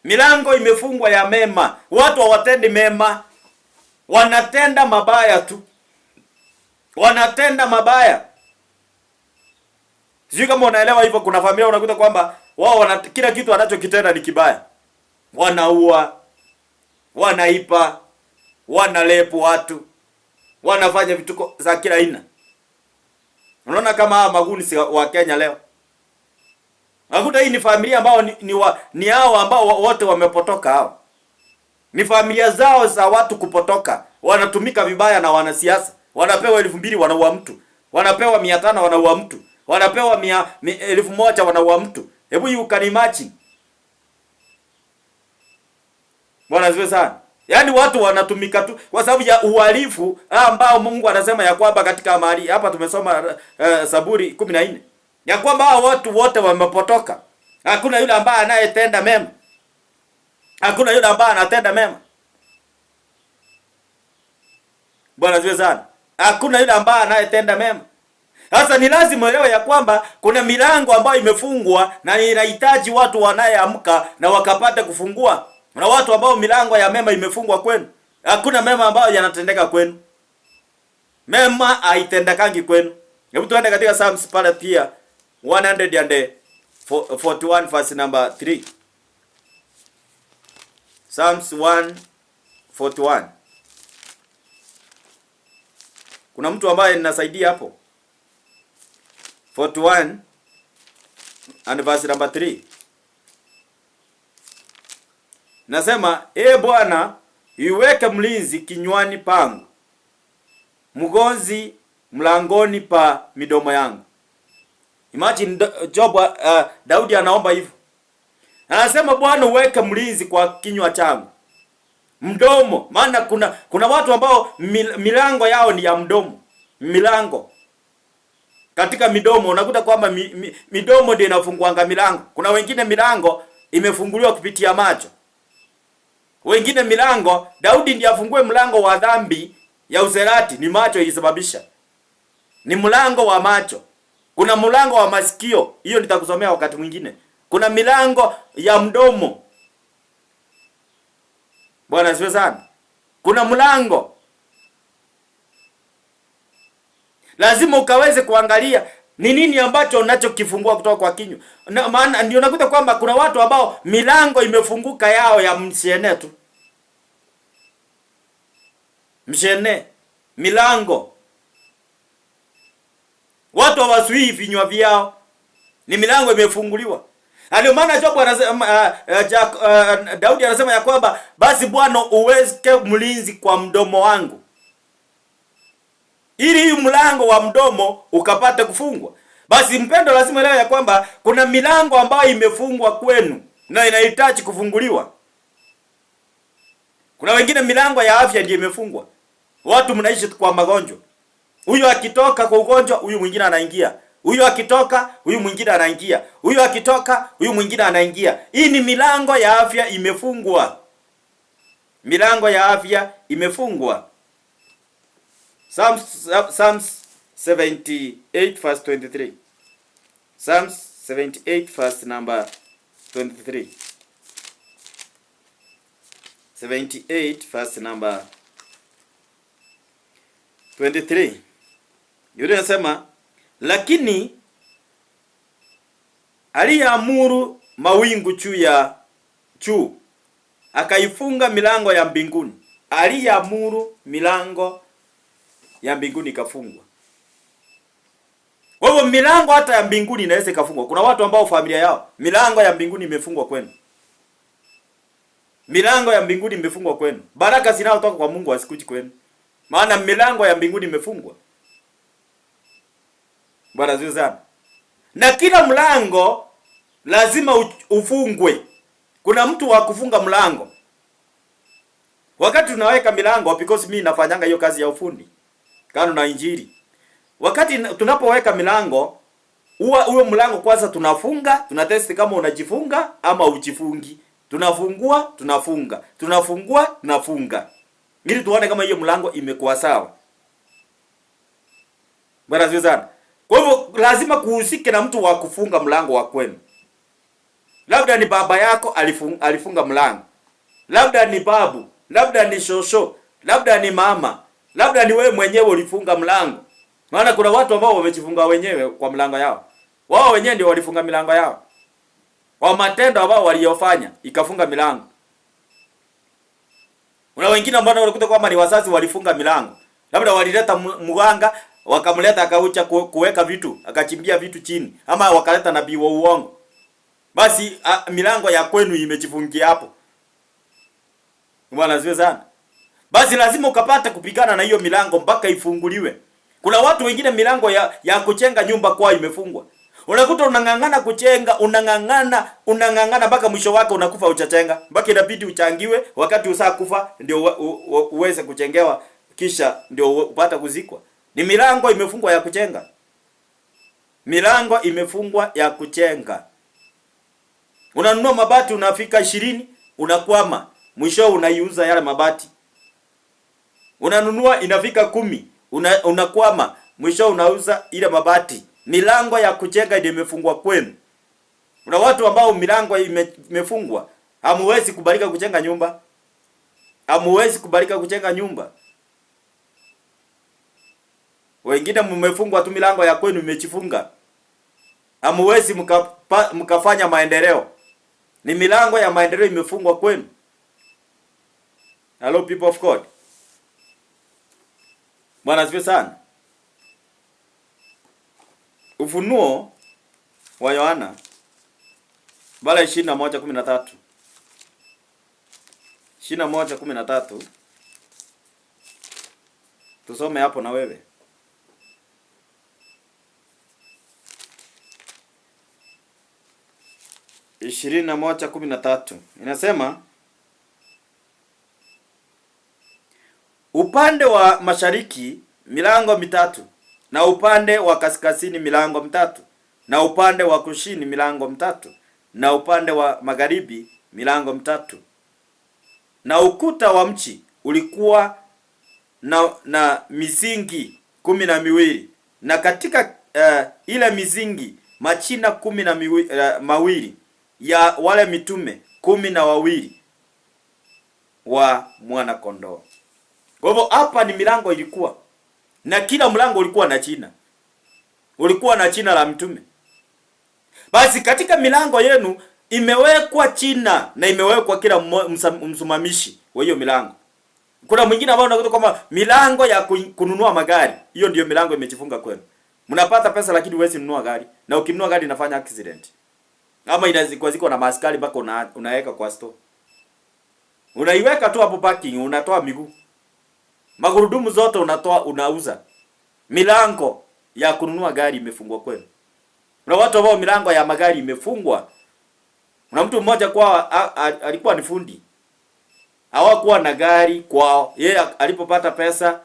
Milango imefungwa ya mema. Watu hawatendi mema. Wanatenda mabaya tu. Wanatenda mabaya. Sijui kama unaelewa hivyo. Kuna familia unakuta kwamba wao kila kitu wanachokitenda ni kibaya. Wanaua, wanaipa, wanalepu watu, wanafanya vituko za kila aina. Unaona kama hawa maguni wa Kenya leo. Unakuta hii ni familia ambao ni hao ambao wote wamepotoka hao. Ni familia zao za watu kupotoka. Wanatumika vibaya na wanasiasa. Wanapewa 2,000 wanaua mtu. Wanapewa 500 wanaua mtu. Wanapewa 1,000 wanaua mtu. Hebu you can imagine. Bwana asifiwe sana. Yaani watu wanatumika tu kwa sababu ya uhalifu ambao Mungu anasema ya kwamba katika mahali hapa tumesoma Zaburi 14. Ya kwamba hao watu wote wamepotoka. Hakuna yule ambaye anayetenda mema. Hakuna yule ambaye anatenda mema. Bwana asifiwe sana. Hakuna yule ambaye anayetenda mema. Sasa ni lazima uelewe ya kwamba kuna milango ambayo imefungwa na inahitaji watu wanayeamka na wakapata kufungua. Na watu ambao milango ya mema imefungwa kwenu. Hakuna mema ambayo yanatendeka kwenu. Mema haitendekangi kwenu. Hebu tuende katika Psalms pale pia 141 verse number 3. Psalms 141. Kuna mtu ambaye ninasaidia hapo. 41 and verse number 3. Nasema, Bwana, iweke mlinzi kinywani pangu. Mgonzi mlangoni pa midomo yangu. Imagine Job, Daudi anaomba hivyo. Anasema Bwana uweke mlinzi kwa kinywa changu. Mdomo, maana kuna watu ambao milango yao ni ya mdomo. Milango katika midomo unakuta kwamba midomo ndio inafunguanga milango. Kuna wengine milango imefunguliwa kupitia macho. Wengine milango Daudi ndiye afungue mlango wa dhambi ya uzerati, ni macho ilisababisha. Ni mlango wa macho. Kuna mlango wa masikio, hiyo nitakusomea wakati mwingine. Kuna milango ya mdomo. Bwana asifiwe sana. Kuna mlango. Lazima ukaweze kuangalia ni nini ambacho unachokifungua kutoka kwa kinywa. Maana ndio nakuta kwamba kuna watu ambao milango imefunguka yao ya mshene tu. Mshene, milango. Watu hawasui vinywa vyao. Ni milango imefunguliwa. Ndio maana Job anasema Daudi anasema ya kwamba basi Bwana uweke mlinzi kwa mdomo wangu, ili hii mlango wa mdomo ukapate kufungwa. Basi mpendo, lazima leo ya kwamba kuna milango ambayo imefungwa kwenu na inahitaji kufunguliwa. Kuna wengine milango ya afya ndiyo imefungwa. Watu mnaishi kwa magonjwa. Huyu akitoka kwa ugonjwa, huyu mwingine anaingia. Huyu akitoka, huyu mwingine anaingia. Huyu akitoka, huyu mwingine anaingia. Hii ni milango ya afya imefungwa. Milango ya afya imefungwa. Psalms 78 verse 23. Psalms 78 verse number 23. 78 verse number 23. Yule anasema, lakini aliamuru mawingu juu akaifunga milango ya mbinguni. Aliamuru milango ya mbinguni ikafungwa. Kwa hivyo milango hata ya mbinguni inaweza ikafungwa. Kuna watu ambao familia yao milango ya mbinguni imefungwa kwenu. Milango ya mbinguni imefungwa kwenu. Baraka zinazotoka kwa Mungu hasikuji kwenu. Maana milango ya mbinguni imefungwa. Bwana asifiwe sana. Na kila mlango lazima ufungwe. Kuna mtu wa kufunga mlango. Wakati tunaweka milango, because mimi nafanyanga hiyo kazi ya ufundi kano na injili. Wakati tunapoweka milango, huo mlango kwanza tunafunga, tunatesti kama unajifunga ama ujifungi. Tunafungua, tunafunga. Tunafungua, tunafunga. Ili tuone kama hiyo mlango imekuwa sawa. Bwana asifiwe sana. Kwa hivyo lazima kuhusike na mtu wa kufunga mlango wa kwenu. Labda ni baba yako alifunga mlango. Labda ni babu, labda ni shosho, labda ni mama, labda ni wewe mwenyewe ulifunga mlango. Maana kuna watu ambao wamejifunga wenyewe kwa mlango yao. Wao wenyewe ndio walifunga milango yao. Kwa matendo ambao waliyofanya ikafunga milango. Kuna wengine ambao walikuta kwamba ni wazazi walifunga milango. Labda walileta mganga, wakamleta akaucha kuweka vitu, akachimbia vitu chini, ama wakaleta nabii wa uongo. Basi milango ya kwenu imejifungia hapo. Bwana asifiwe sana. Basi lazima ukapata kupigana na hiyo milango mpaka ifunguliwe. Kuna watu wengine milango ya kuchenga nyumba kwao imefungwa. Unakuta unang'ang'ana kuchenga, unang'ang'ana mpaka mwisho wake unakufa uchachenga. Mpaka inabidi uchangiwe wakati usaa kufa ndio uweze kuchengewa, kisha ndio upata kuzikwa. Ni milango imefungwa ya kuchenga. Milango imefungwa ya kuchenga. Unanunua mabati unafika 20, unakwama. Mwisho unaiuza yale mabati. Unanunua inafika 10, unakwama. Mwisho unauza ile mabati. Milango ya kuchenga ndio imefungwa kwenu. Kuna watu ambao milango imefungwa. Hamuwezi kubalika kuchenga nyumba. Hamuwezi kubalika kuchenga nyumba. Wengine mmefungwa tu milango ya kwenu imechifunga. Hamuwezi mkafanya maendeleo. Ni milango ya maendeleo imefungwa kwenu. Hello people of God. Bwana asifiwe sana. Ufunuo wa Yohana bala 21:13. 21:13. Tusome hapo na wewe. 21:13 inasema, upande wa mashariki milango mitatu, na upande wa kaskazini milango mitatu, na upande wa kusini milango mitatu, na upande wa magharibi milango mitatu. Na ukuta wa mchi ulikuwa na misingi 12, na katika ile misingi machina 12 ya wale mitume 12 wa mwana kondoo. Kwa hivyo hapa ni milango ilikuwa, na kila mlango ulikuwa na jina. Ulikuwa na jina la mtume. Basi katika milango yenu imewekwa jina na imewekwa kila msimamishi wa hiyo milango. Kuna mwingine ambao unakuta kwamba milango ya kununua magari, hiyo ndio milango imejifunga kwenu. Mnapata pesa lakini huwezi nunua gari, na ukinunua gari inafanya accident. Ama inaziko na maaskari mpaka unaweka kwa store. Unaiweka tu hapo parking, unatoa miguu. Magurudumu zote unatoa, unauza. Milango ya kununua gari imefungwa kwenu. Kuna watu ambao milango ya magari imefungwa. Kuna mtu mmoja kwa alikuwa ni fundi. Hawakuwa na gari kwao. Yeye alipopata pesa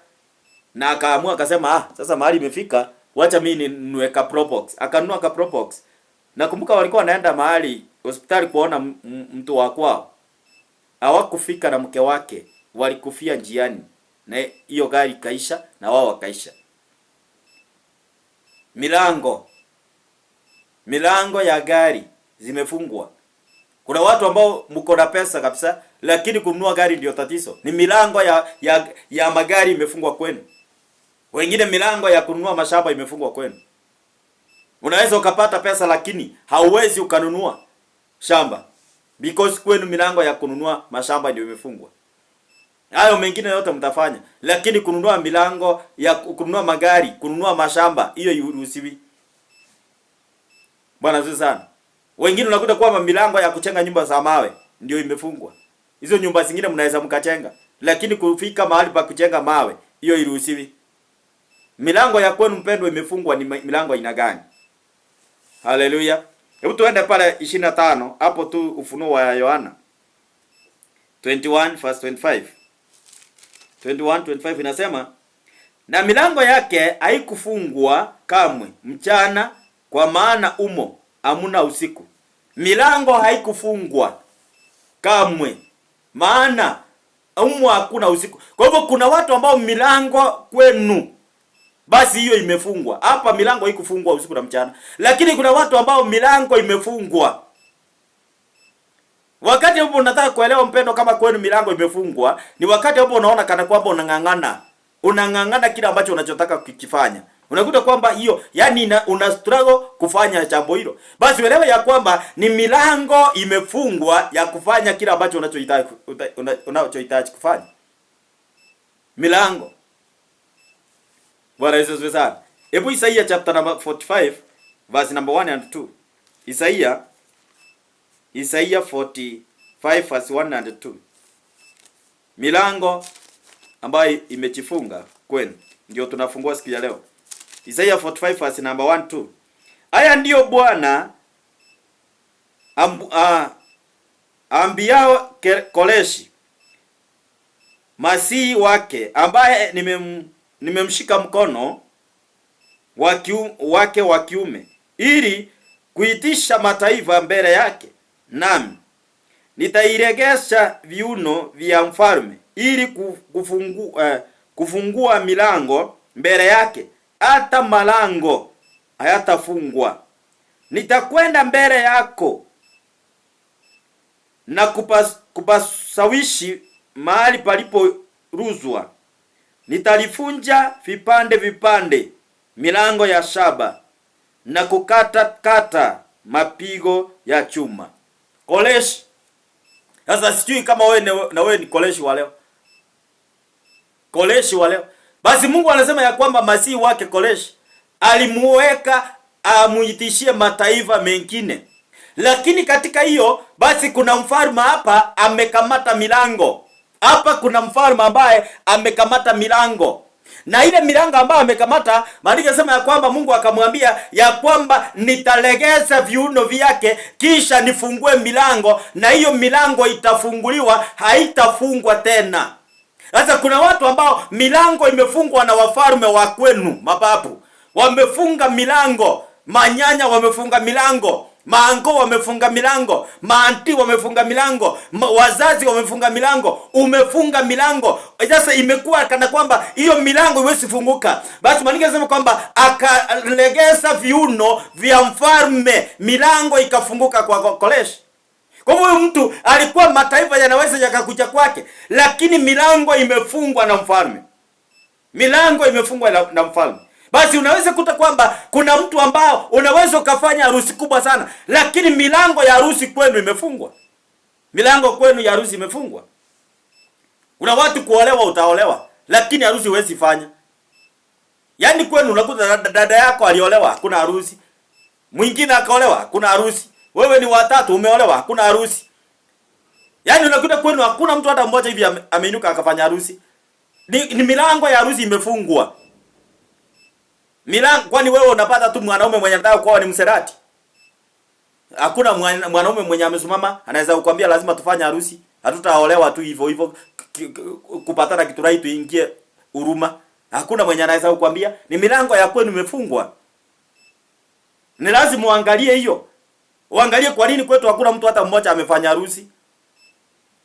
na akaamua akasema, sasa mahali imefika, wacha mimi niweka Probox. Akanunua ka Probox. Nakumbuka walikuwa wanaenda mahali hospitali kuona mtu wa kwao. Hawakufika na mke wake, walikufia njiani. Na hiyo gari kaisha na wao wakaisha. Milango ya gari zimefungwa. Kuna watu ambao mko na pesa kabisa, lakini kununua gari ndio tatizo. Ni milango ya magari imefungwa kwenu. Wengine milango ya kununua mashamba imefungwa kwenu. Unaweza ukapata pesa lakini hauwezi ukanunua shamba because kwenu milango ya kununua mashamba ndio imefungwa. Hayo mengine yote mtafanya, lakini kununua milango ya kununua magari, kununua mashamba, hiyo iruhusiwi. Bwana zuri sana. Wengine unakuta kwamba milango ya kuchenga nyumba za mawe ndio imefungwa. Hizo nyumba zingine mnaweza mkachenga, lakini kufika mahali pa kuchenga mawe, hiyo iruhusiwi. Milango ya kwenu mpendwa imefungwa, ni milango aina gani? Haleluya. Hebu tuende pale 25, hapo tu Ufunuo wa Yohana 21:25. 21:25 inasema, na milango yake haikufungwa kamwe mchana, kwa maana umo hamuna usiku. Milango haikufungwa kamwe, maana umo hakuna usiku. Kwa hivyo kuna watu ambao milango kwenu basi hiyo imefungwa. Hapa milango haikufungwa usiku na mchana, lakini kuna watu ambao milango imefungwa. Wakati hapo unataka kuelewa mpendo kama kwenu milango imefungwa, ni wakati hapo unaona kana kwamba unang'ang'ana kile ambacho unachotaka kukifanya. Unakuta kwamba hiyo yani una struggle kufanya jambo hilo. Basi uelewe ya kwamba ni milango imefungwa ya kufanya kile ambacho unachohitaji kufanya. Milango. Bwana Yesu asifiwe sana. Hebu Isaia chapter number 45 verse number 1 and 2. Isaia 45 verse 1 and 2. Milango ambayo imejifunga kwenu ndio tunafungua siku ya leo. Isaia 45 verse number 1 2. Haya ndiyo Bwana ambiao Koreshi masihi wake, ambaye nimemshika mkono wake wa kiume, ili kuitisha mataifa mbele yake, nami nitairegesha viuno vya mfalme, ili kufungua milango mbele yake, hata malango hayatafungwa. Nitakwenda mbele yako na kupasawishi mahali paliporuzwa. Nitalifunja vipande milango ya shaba, na kukata mapigo ya chuma. Koreshi. Sasa sijui kama wewe ni Koreshi wa leo. Koreshi wa leo. Basi Mungu anasema ya kwamba masihi wake Koreshi alimuweka amuitishie mataifa mengine. Lakini katika hiyo basi kuna mfalme hapa amekamata milango. Hapa kuna mfalme ambaye amekamata milango. Na ile milango ambayo amekamata, maandiko yanasema ya kwamba Mungu akamwambia ya kwamba nitalegeza viuno vyake kisha nifungue milango, na hiyo milango itafunguliwa, haitafungwa tena. Sasa kuna watu ambao milango imefungwa na wafalme wa kwenu, mababu wamefunga milango, manyanya wamefunga milango, maango wamefunga milango, maanti wamefunga milango, wazazi wamefunga milango, umefunga milango. Sasa imekuwa kana kwamba hiyo milango iwezi funguka. Basi maandiko yanasema kwamba akalegeza viuno vya mfalme, milango ikafunguka kwa Koreshi. Kwa hivyo mtu alikuwa mataifa yanaweza yakakuja kwake, lakini milango imefungwa na mfalme. Milango imefungwa na mfalme. Basi unaweza kuta kwamba kuna mtu ambao unaweza ukafanya harusi kubwa sana, lakini milango ya harusi kwenu imefungwa. Milango kwenu ya harusi imefungwa. Kuna watu kuolewa utaolewa, lakini harusi huwezi fanya. Yaani kwenu unakuta dada yako aliolewa, hakuna harusi. Mwingine akaolewa, hakuna harusi. Wewe ni watatu umeolewa, hakuna harusi. Yaani unakuta kwenu hakuna mtu hata mmoja hivi ameinuka akafanya harusi. Ni milango ya harusi imefungwa. Milango, kwani wewe unapata tu mwanaume mwenye anataka kuoa ni mserati? Hakuna mwanaume mwenye amesimama anaweza kukwambia lazima tufanye harusi. Hatutaolewa tu hivyo hivyo kupatana kiturai tuingie huruma. Hakuna mwenye anaweza kukwambia. Ni milango ya kwenu imefungwa. Ni lazima uangalie hiyo. Uangalie kwa nini kwetu hakuna mtu hata mmoja amefanya harusi.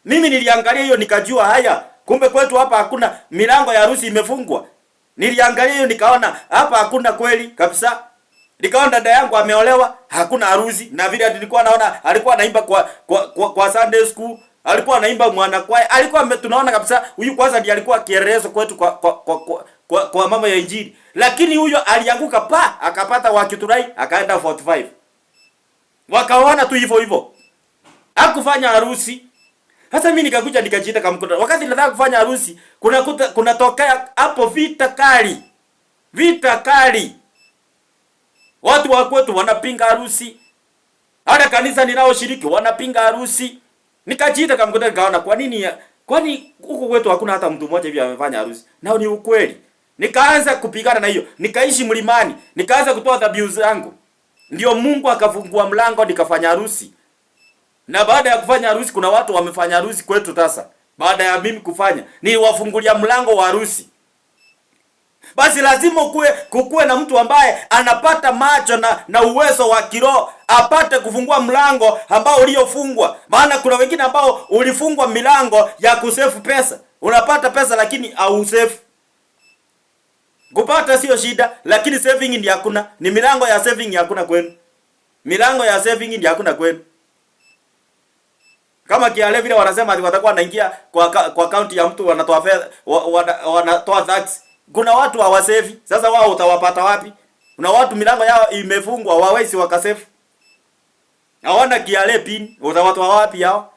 Mimi niliangalia hiyo nikajua haya, kumbe kwetu hapa hakuna, milango ya harusi imefungwa. Niliangalia hiyo nikaona hapa hakuna kweli kabisa. Nikaona dada yangu ameolewa, hakuna harusi, na vile nilikuwa naona alikuwa anaimba kwa Sunday school, alikuwa anaimba mwana kwaya, alikuwa tunaona kabisa huyu kwanza ndiye alikuwa kielelezo kwetu kwa mambo ya Injili. Lakini huyo alianguka akapata wakiturai akaenda 45. Wakaona tu hivyo hivyo. Hakufanya harusi. Sasa mimi nikakuja nikajiita kama mkutano. Wakati nataka kufanya harusi, kuna tokea hapo vita kali. Vita kali. Watu wa kwetu wanapinga harusi. Hata kanisa ninaoshiriki wanapinga harusi. Nikajiita kama mkutano, nikaona kwani huko kwetu hakuna hata mtu mmoja hivi amefanya harusi. Nao ni ukweli. Nikaanza kupigana na hiyo. Nikaishi mlimani, nikaanza kutoa dhabihu zangu. Ndio Mungu akafungua mlango nikafanya harusi. Na baada ya kufanya harusi kuna watu wamefanya harusi kwetu sasa. Baada ya mimi kufanya, niliwafungulia mlango wa harusi. Basi lazima kukue na mtu ambaye anapata macho na uwezo wa kiroho, apate kufungua mlango ambao uliofungwa. Maana kuna wengine ambao ulifungwa milango ya kusefu pesa. Unapata pesa lakini hausefu. Kupata sio shida, lakini saving ndio hakuna. Ni milango ya saving hakuna kwenu. Milango ya saving ndio hakuna kwenu. Kama kiale vile wanasema ati watakuwa wanaingia kwa account ya mtu wanatoa fedha, wanatoa tax. Kuna watu hawasevi. Sasa wao utawapata wapi? Kuna watu milango yao imefungwa, hawawezi wakasefu. Hawana kiale pin, utawatoa wapi hao?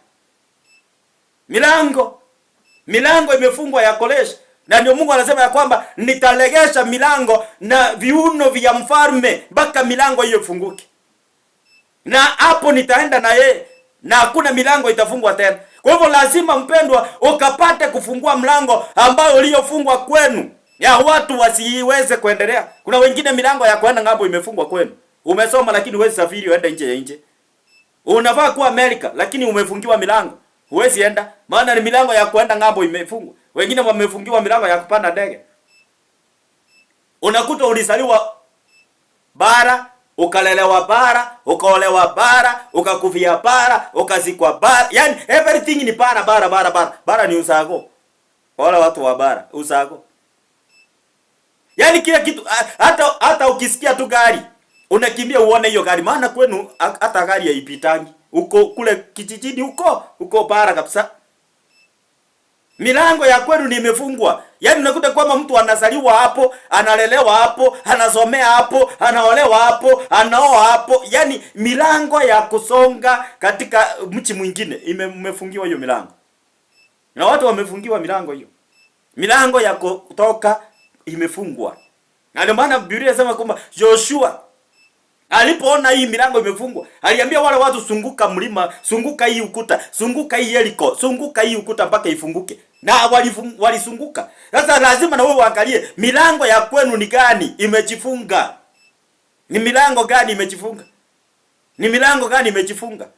Milango imefungwa ya Koreshi. Na ndio Mungu anasema ya kwamba nitalegesha milango na viuno vya mfalme mpaka milango hiyo ifunguke. Na hapo nitaenda na yeye na hakuna milango itafungwa tena. Kwa hivyo lazima mpendwa ukapate kufungua mlango ambao uliofungwa kwenu, ya watu wasiweze kuendelea. Kuna wengine milango ya kwenda ng'ambo imefungwa kwenu. Umesoma lakini huwezi safiri uende nje ya nje. Unafaa kuwa Amerika lakini umefungiwa milango. Huwezi enda maana ni milango ya kwenda ng'ambo imefungwa. Wengine wamefungiwa milango ya kupanda ndege. Unakuta ulisaliwa bara, ukalelewa bara, ukaolewa bara, ukakufia bara, ukazikwa bara. Yaani everything ni bara. Bara ni usago. Wale watu wa bara, usago. Yaani kila kitu hata ukisikia tu gari, unakimbia uone hiyo gari. Maana kwenu hata gari haipitangi. Uko kule kijijini uko bara kabisa. Milango ya kwenu ni imefungwa. Yaani unakuta kwamba mtu anazaliwa hapo, analelewa hapo, anasomea hapo, anaolewa hapo, anaoa hapo. Yaani milango ya kusonga katika mchi mwingine imefungiwa hiyo milango. Na watu wamefungiwa milango hiyo. Milango ya kutoka imefungwa. Na ndio maana Biblia inasema kwamba Joshua alipoona hii milango imefungwa, aliambia wale watu, sunguka mlima, sunguka hii ukuta, sunguka hii Yeriko, sunguka hii ukuta mpaka ifunguke. na walisunguka. Sasa lazima na wewe uangalie milango ya kwenu ni gani imejifunga. Ni milango gani imejifunga? Ni milango gani imejifunga?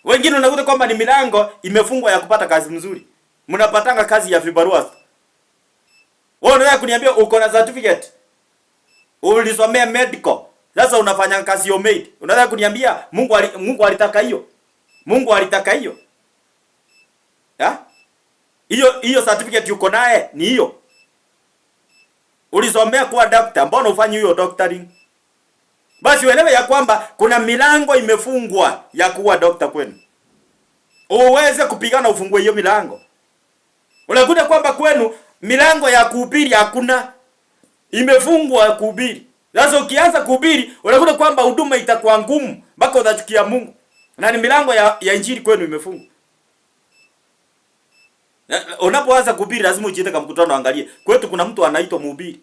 Wengine unakuta kwamba ni milango imefungwa ya kupata kazi mzuri. Mnapatanga kazi ya vibarua. Wewe unataka kuniambia uko na certificate? Ulisomea medical. Sasa unafanya kazi ya maid. Unataka kuniambia Mungu alitaka hiyo? Mungu alitaka hiyo? Ya? Hiyo certificate uko naye ni hiyo. Ulisomea kuwa doctor, mbona ufanye hiyo doctoring? Basi uelewe ya kwamba kuna milango imefungwa ya kuwa doctor kwenu. Uweze kupigana ufungue hiyo milango. Unakuta kwamba kwenu milango ya kuhubiri hakuna, imefungwa ya kuhubiri. Sasa ukianza kuhubiri unakuta kwamba huduma itakuwa ngumu mpaka utachukia Mungu. Na ni milango ya injili kwenu imefungwa. Unapoanza kuhubiri lazima ujiite kama mkutano angalie. Kwetu kuna mtu anaitwa mhubiri.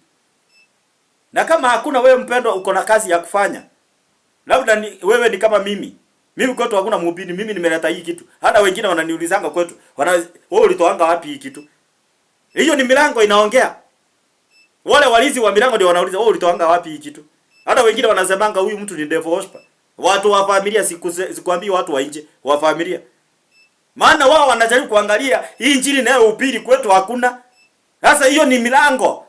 Na kama hakuna, wewe mpendwa uko na kazi ya kufanya. Labda wewe ni kama mimi. Mimi kwetu hakuna mhubiri, mimi nimeleta hii kitu. Hata wengine wananiulizanga kwetu, wewe ulitoanga wapi hii kitu? Hiyo ni milango inaongea. Wale walizi wa milango ndio wanauliza, wewe ulitoanga wapi hii kitu? Hata wengine wanasemanga huyu mtu ni devil worshiper. Watu wa familia sikwambii watu wa nje, wa familia. Maana wao wanajaribu kuangalia hii injili nayo upili kwetu hakuna. Sasa hiyo ni milango.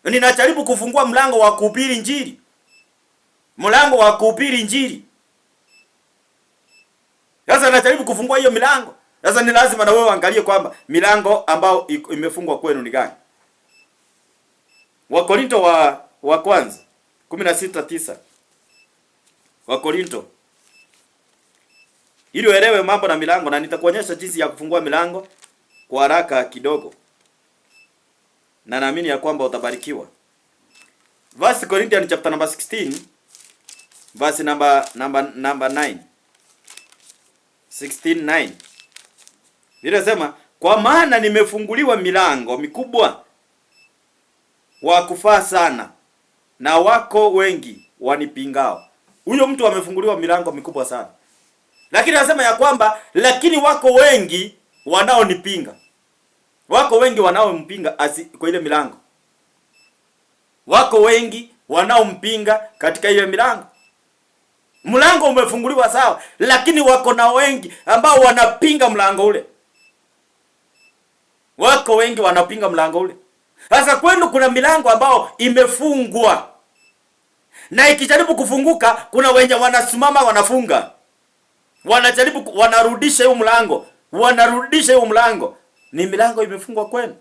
Ninajaribu kufungua mlango wa kuhubiri injili. Mlango wa kuhubiri injili. Sasa najaribu kufungua hiyo milango. Sasa ni lazima na wewe angalie kwamba milango ambao imefungwa kwenu ni gani. Wakorinto wa kwanza 16:9. Wakorinto. Ili uelewe mambo na milango, na nitakuonyesha jinsi ya kufungua milango kwa haraka kidogo. Na naamini ya kwamba utabarikiwa. Verse Corinthians chapter number 16 verse number 9. 16:9. Biblia inasema, kwa maana nimefunguliwa milango mikubwa wa kufaa sana, na wako wengi wanipingao. Huyo mtu amefunguliwa milango mikubwa sana. Lakini anasema ya kwamba lakini wako wengi wanaonipinga. Wako wengi wanaompinga kwa ile milango. Wako wengi wanaompinga katika ile milango. Mlango umefunguliwa sawa, lakini wako na wengi ambao wanapinga mlango ule. Wako wengi wanapinga mlango ule. Sasa kwenu kuna milango ambao imefungwa. Na ikijaribu kufunguka, kuna wenye wanasimama wanafunga. Wanajaribu wanarudisha hiyo mlango. Wanarudisha hiyo mlango. Ni milango imefungwa kwenu.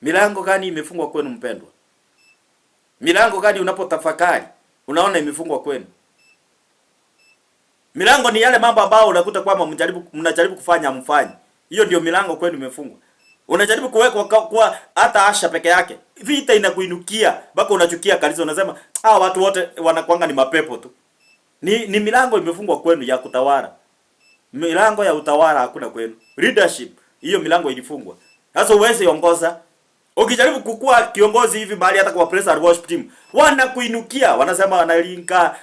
Milango gani imefungwa kwenu mpendwa? Milango gani unapotafakari unaona imefungwa kwenu? Milango ni yale mambo ambao unakuta kwamba mnajaribu kufanya mfanye. Hiyo ndio milango kwenu imefungwa. Unajaribu kuweka kwa hata Asha peke yake. Vita inakuinukia mpaka unachukia kanisa, unasema watu wote wanakuanga ni mapepo tu. Ni milango imefungwa kwenu ya kutawala. Milango ya utawala hakuna kwenu. Leadership, hiyo milango ilifungwa. Sasa uweze ongoza. Ukijaribu kukua kiongozi hivi mahali hata kwa praise and worship team, wanakuinukia, wanasema wanalinka,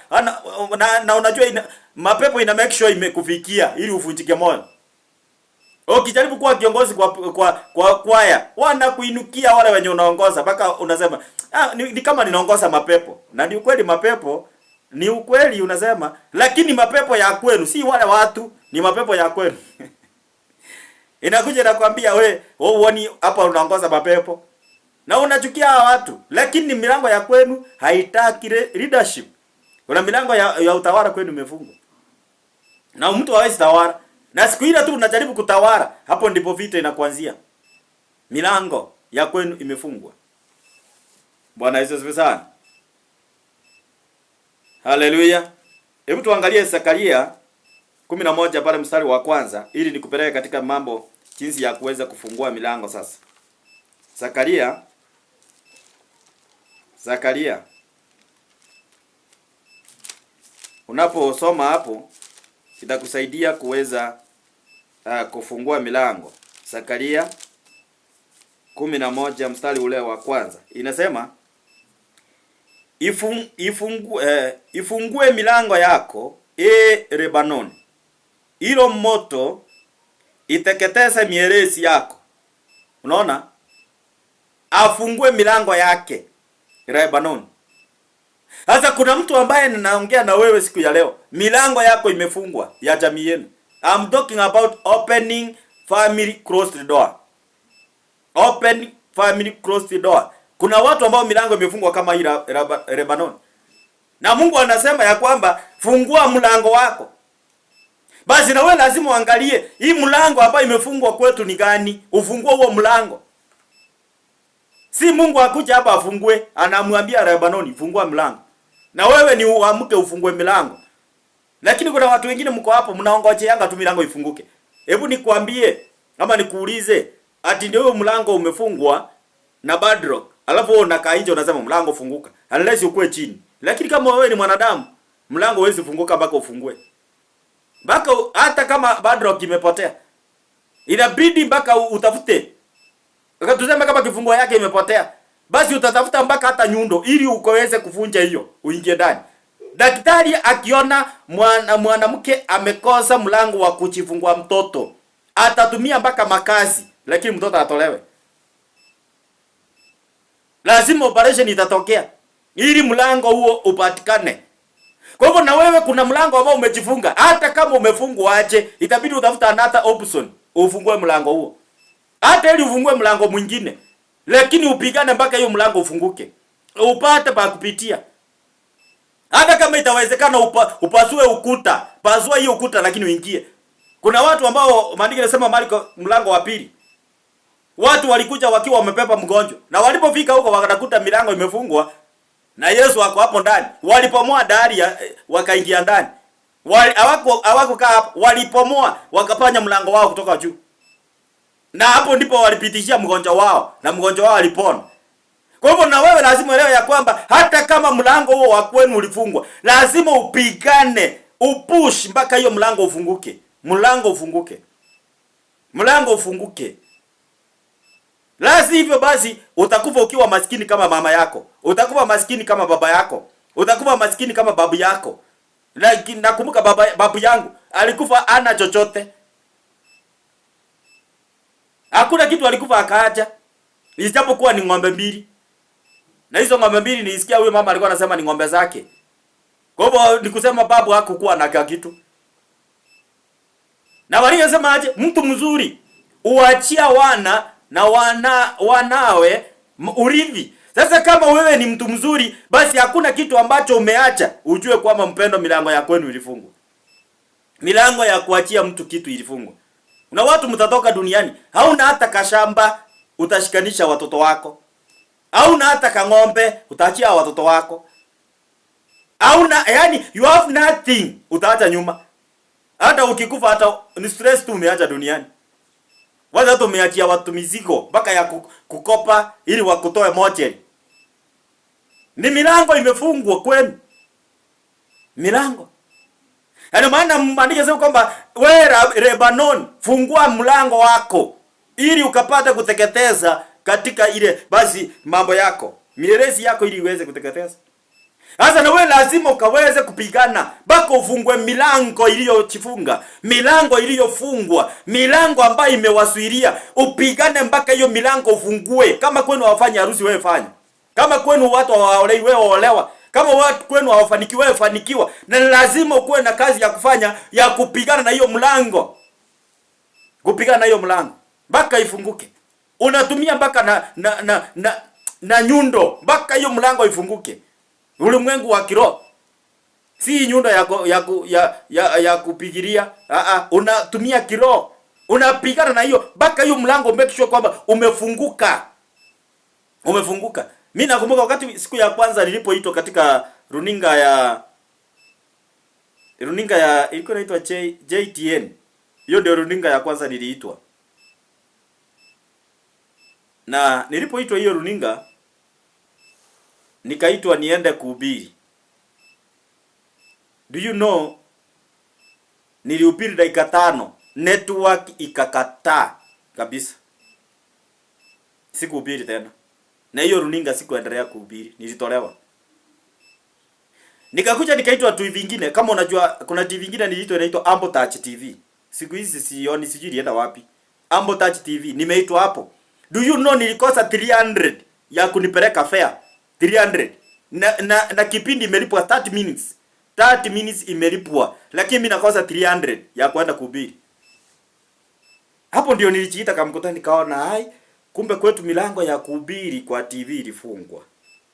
na unajua mapepo ina make sure imekufikia ili uvunjike moyo. Ukijaribu kuwa kiongozi kwa kwaya, wanakuinukia wale wenye unaongoza mpaka unasema ni kama ninaongoza mapepo. Na ni ukweli mapepo, ni ukweli unasema, lakini mapepo ya kwenu si wale watu, ni mapepo ya kwenu. Inakuja nakwambia wewe uone hapa unaongoza mapepo. Na unachukia watu, lakini milango ya kwenu haitaki leadership. Kuna milango ya utawala kwenu imefungwa. Na mtu hawezi tawala. Na siku ile tu unajaribu kutawala, hapo ndipo vita inakuanzia. Milango ya kwenu imefungwa. Bwana Yesu asifiwe sana. Haleluya. Hebu tuangalie Zakaria 11 pale mstari wa kwanza ili nikupeleke katika mambo jinsi ya kuweza kufungua milango sasa. Zakaria. Unaposoma hapo itakusaidia kuweza kufungua milango. Zakaria 11 mstari ule wa kwanza. Inasema ifungue milango yako Lebanon. Ilo moto iteketeze mierezi yako. Unaona? Afungue milango yake Lebanon. Sasa kuna mtu ambaye ninaongea na wewe siku ya leo, milango yako imefungwa ya jamii yenu. I'm talking about opening family closed door. Open family closed door. Kuna watu ambao milango imefungwa kama hii Lebanon. Na Mungu anasema ya kwamba fungua mlango wako. Basi na wewe lazima uangalie hii mlango ambayo imefungwa kwetu ni gani? Ufungue huo mlango. Si Mungu akuja hapa afungue, anamwambia Lebanon fungua mlango. Na wewe ni uamke ufungue milango. Lakini kuna watu wengine mko hapo mnaongojeanga tu milango ifunguke. Hebu nikwambie ama nikuulize, ati ndio mlango umefungwa na badlock. Alafu wewe unakaa nje unasema mlango funguka. Unless ukue chini. Lakini kama wewe ni mwanadamu, mlango huwezi funguka mpaka ufungue. Mpaka hata kama badlock imepotea. Inabidi mpaka utafute. Tuseme kama kifunguo yake imepotea. Basi utatafuta mpaka hata nyundo ili ukaweze kuvunja hiyo, uingie ndani. Daktari akiona mwanamke amekosa mlango wa kujifungua mtoto, atatumia mpaka makazi, lakini mtoto atolewe. Lazima operation itatokea ili mlango huo upatikane. Kwa hivyo na wewe kuna mlango ambao umejifunga, hata kama umefungwa aje, itabidi utafuta another option ufungue mlango huo. Hata ili ufungue mlango mwingine, lakini upigane mpaka hiyo mlango ufunguke. Upate pa kupitia. Hata kama itawezekana upasue ukuta, pasua hiyo ukuta lakini uingie. Kuna watu ambao maandiko yanasema Marko mlango wa 2. Watu walikuja wakiwa wamepepa mgonjwa. Na walipofika huko wakakuta milango imefungwa na Yesu wako hapo ndani. Walipomoa dari wakaingia ndani. Hawakukaa hapo, walipomoa wakapanya mlango wao kutoka juu. Na hapo ndipo walipitishia mgonjwa wao na mgonjwa wao alipona. Kwa hivyo na wewe lazima uelewe ya kwamba hata kama mlango huo wa kwenu ulifungwa, lazima upigane, upush mpaka hiyo mlango ufunguke. Mlango ufunguke. Mlango ufunguke. La sivyo basi utakufa ukiwa maskini kama mama yako. Utakufa maskini kama baba yako. Utakufa maskini kama babu yako. Lakini nakumbuka babu yangu alikufa ana chochote. Hakuna kitu alikufa akaacha. Isipokuwa ni ng'ombe mbili. Na hizo ng'ombe mbili nilisikia huyo mama alikuwa anasema ni ng'ombe zake. Kwa hivyo nikusema babu hakukuwa na kitu. Na walisema aje mtu mzuri uachia wana na wanawe urithi. Sasa kama wewe ni mtu mzuri, basi hakuna kitu ambacho umeacha. Ujue kwamba mpendo, milango ya kwenu ilifungwa. Milango ya kuachia mtu kitu ilifungwa. Una watu mtatoka duniani, hauna hata kashamba utashikanisha watoto wako. Hauna hata kang'ombe utaachia watoto wako. Hauna, yani you have nothing utaacha nyuma. Hata ukikufa hata ni stress tu umeacha duniani. Waza hata umeachia watu mizigo mpaka ya kukopa ili wakutoe mocheri. Ni milango imefungwa kwenu. Milango. Yaani maana maandiko yanasema kwamba wewe Lebanon fungua mlango wako ili ukapata kuteketeza katika ile basi mambo yako. Mierezi yako ili iweze kuteketeza. Sasa na wewe lazima ukaweze kupigana mpaka ufungue milango iliyochifunga, milango iliyofungwa, milango ambayo imewasuiria. Upigane mpaka hiyo milango ufungue. Kama kwenu wafanya harusi wewe fanya. Kama kwenu watu hawaolei wewe olewa. Kama watu kwenu hawafanikiwa wewe fanikiwa. Na lazima ukuwe na kazi ya kufanya ya kupigana na hiyo mlango. Kupigana na hiyo mlango mpaka ifunguke. Unatumia mpaka na nyundo mpaka hiyo mlango ifunguke. Ulimwengu wa kiroho. Si nyundo ya kupigiria. Unatumia kiroho. Unapigana na hiyo mpaka hiyo mlango make sure kwamba umefunguka. Umefunguka. Mimi nakumbuka wakati siku ya kwanza nilipoitwa katika runinga ya ilikuwa inaitwa JTN. Hiyo ndio runinga ya kwanza niliitwa. Na nilipoitwa hiyo runinga nikaitwa niende kuhubiri. Do you know nilihubiri dakika 5, network ikakataa kabisa. Sikuhubiri tena. Na hiyo runinga sikuendelea kuhubiri, nilitolewa. Nikakuja nikaitwa TV vingine, kama unajua kuna TV vingine niliitwa inaitwa Ambo Touch TV. Siku hizi sioni, sijui ilienda wapi. Ambo Touch TV nimeitwa hapo. Do you know nilikosa 300 ya kunipeleka fare? 300. Na kipindi imelipwa 30 minutes. 30 minutes imelipwa. Lakini mimi nakosa 300 ya kwenda kuhubiri. Hapo ndio nilijiita kama mkutano, nikaona hai, kumbe kwetu milango ya kuhubiri kwa TV ilifungwa.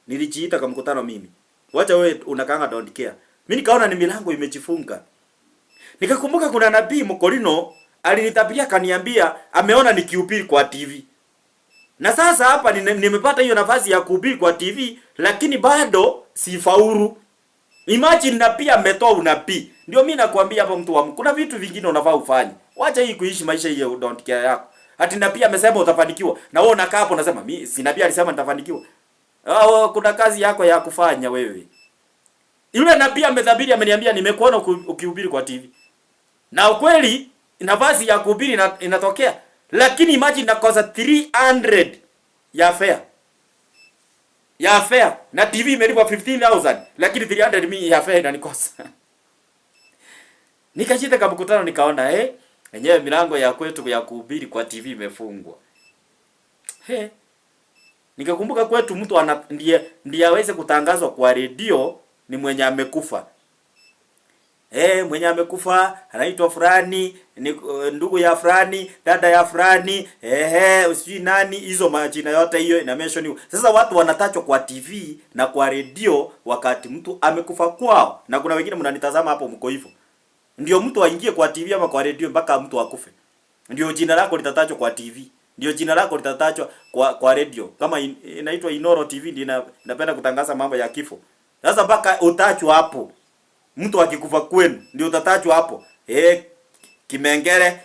Nilijiita kama mkutano mimi. Wacha wewe unakanga don't care. Mimi nikaona ni milango imejifunga. Nikakumbuka kuna nabii Mkorino alinitabiria kaniambia ameona nikihubiri kwa TV. Na sasa hapa nimepata hiyo nafasi ya kuhubiri kwa TV, lakini bado sifaulu. Imagine na pia ametoa unabii. Ndio mimi nakwambia hapa mtu wa Mungu, kuna vitu vingine unafaa ufanye. Wacha hii kuishi maisha hiyo don't care yako. Ati nabii amesema utafanikiwa. Na wewe unakaa hapo unasema mimi si nabii alisema nitafanikiwa. Kuna kazi yako ya kufanya wewe. Yule nabii amedhabiri ameniambia nimekuona ukihubiri kwa TV. Na ukweli nafasi ya kuhubiri inatokea. Lakini imagine nakosa 300 ya fare. Ya fare na TV imelipwa 15,000 lakini 300 mimi ya fare inanikosa. Nikajita kama mkutano nikaona yenyewe milango ya kwetu ya kuhubiri kwa TV imefungwa. Nikakumbuka kwetu mtu ndiye aweze kutangazwa kwa redio ni mwenye amekufa. Mwenye amekufa anaitwa fulani, ni ndugu ya fulani, dada ya fulani, usijui nani, hizo majina yote hiyo ina mention. Sasa watu wanatachwa kwa TV na kwa redio wakati mtu amekufa kwao. Na kuna wengine mnanitazama hapo mko hivyo. Ndio mtu aingie kwa TV ama kwa redio mpaka mtu akufe. Ndio jina lako litatachwa kwa TV. Ndio jina lako litatachwa kwa redio. Kama inaitwa Inoro TV ndio inapenda kutangaza mambo ya kifo. Sasa mpaka utachwa hapo. Mtu akikufa kwenu ndio utatachwa hapo. Kimengere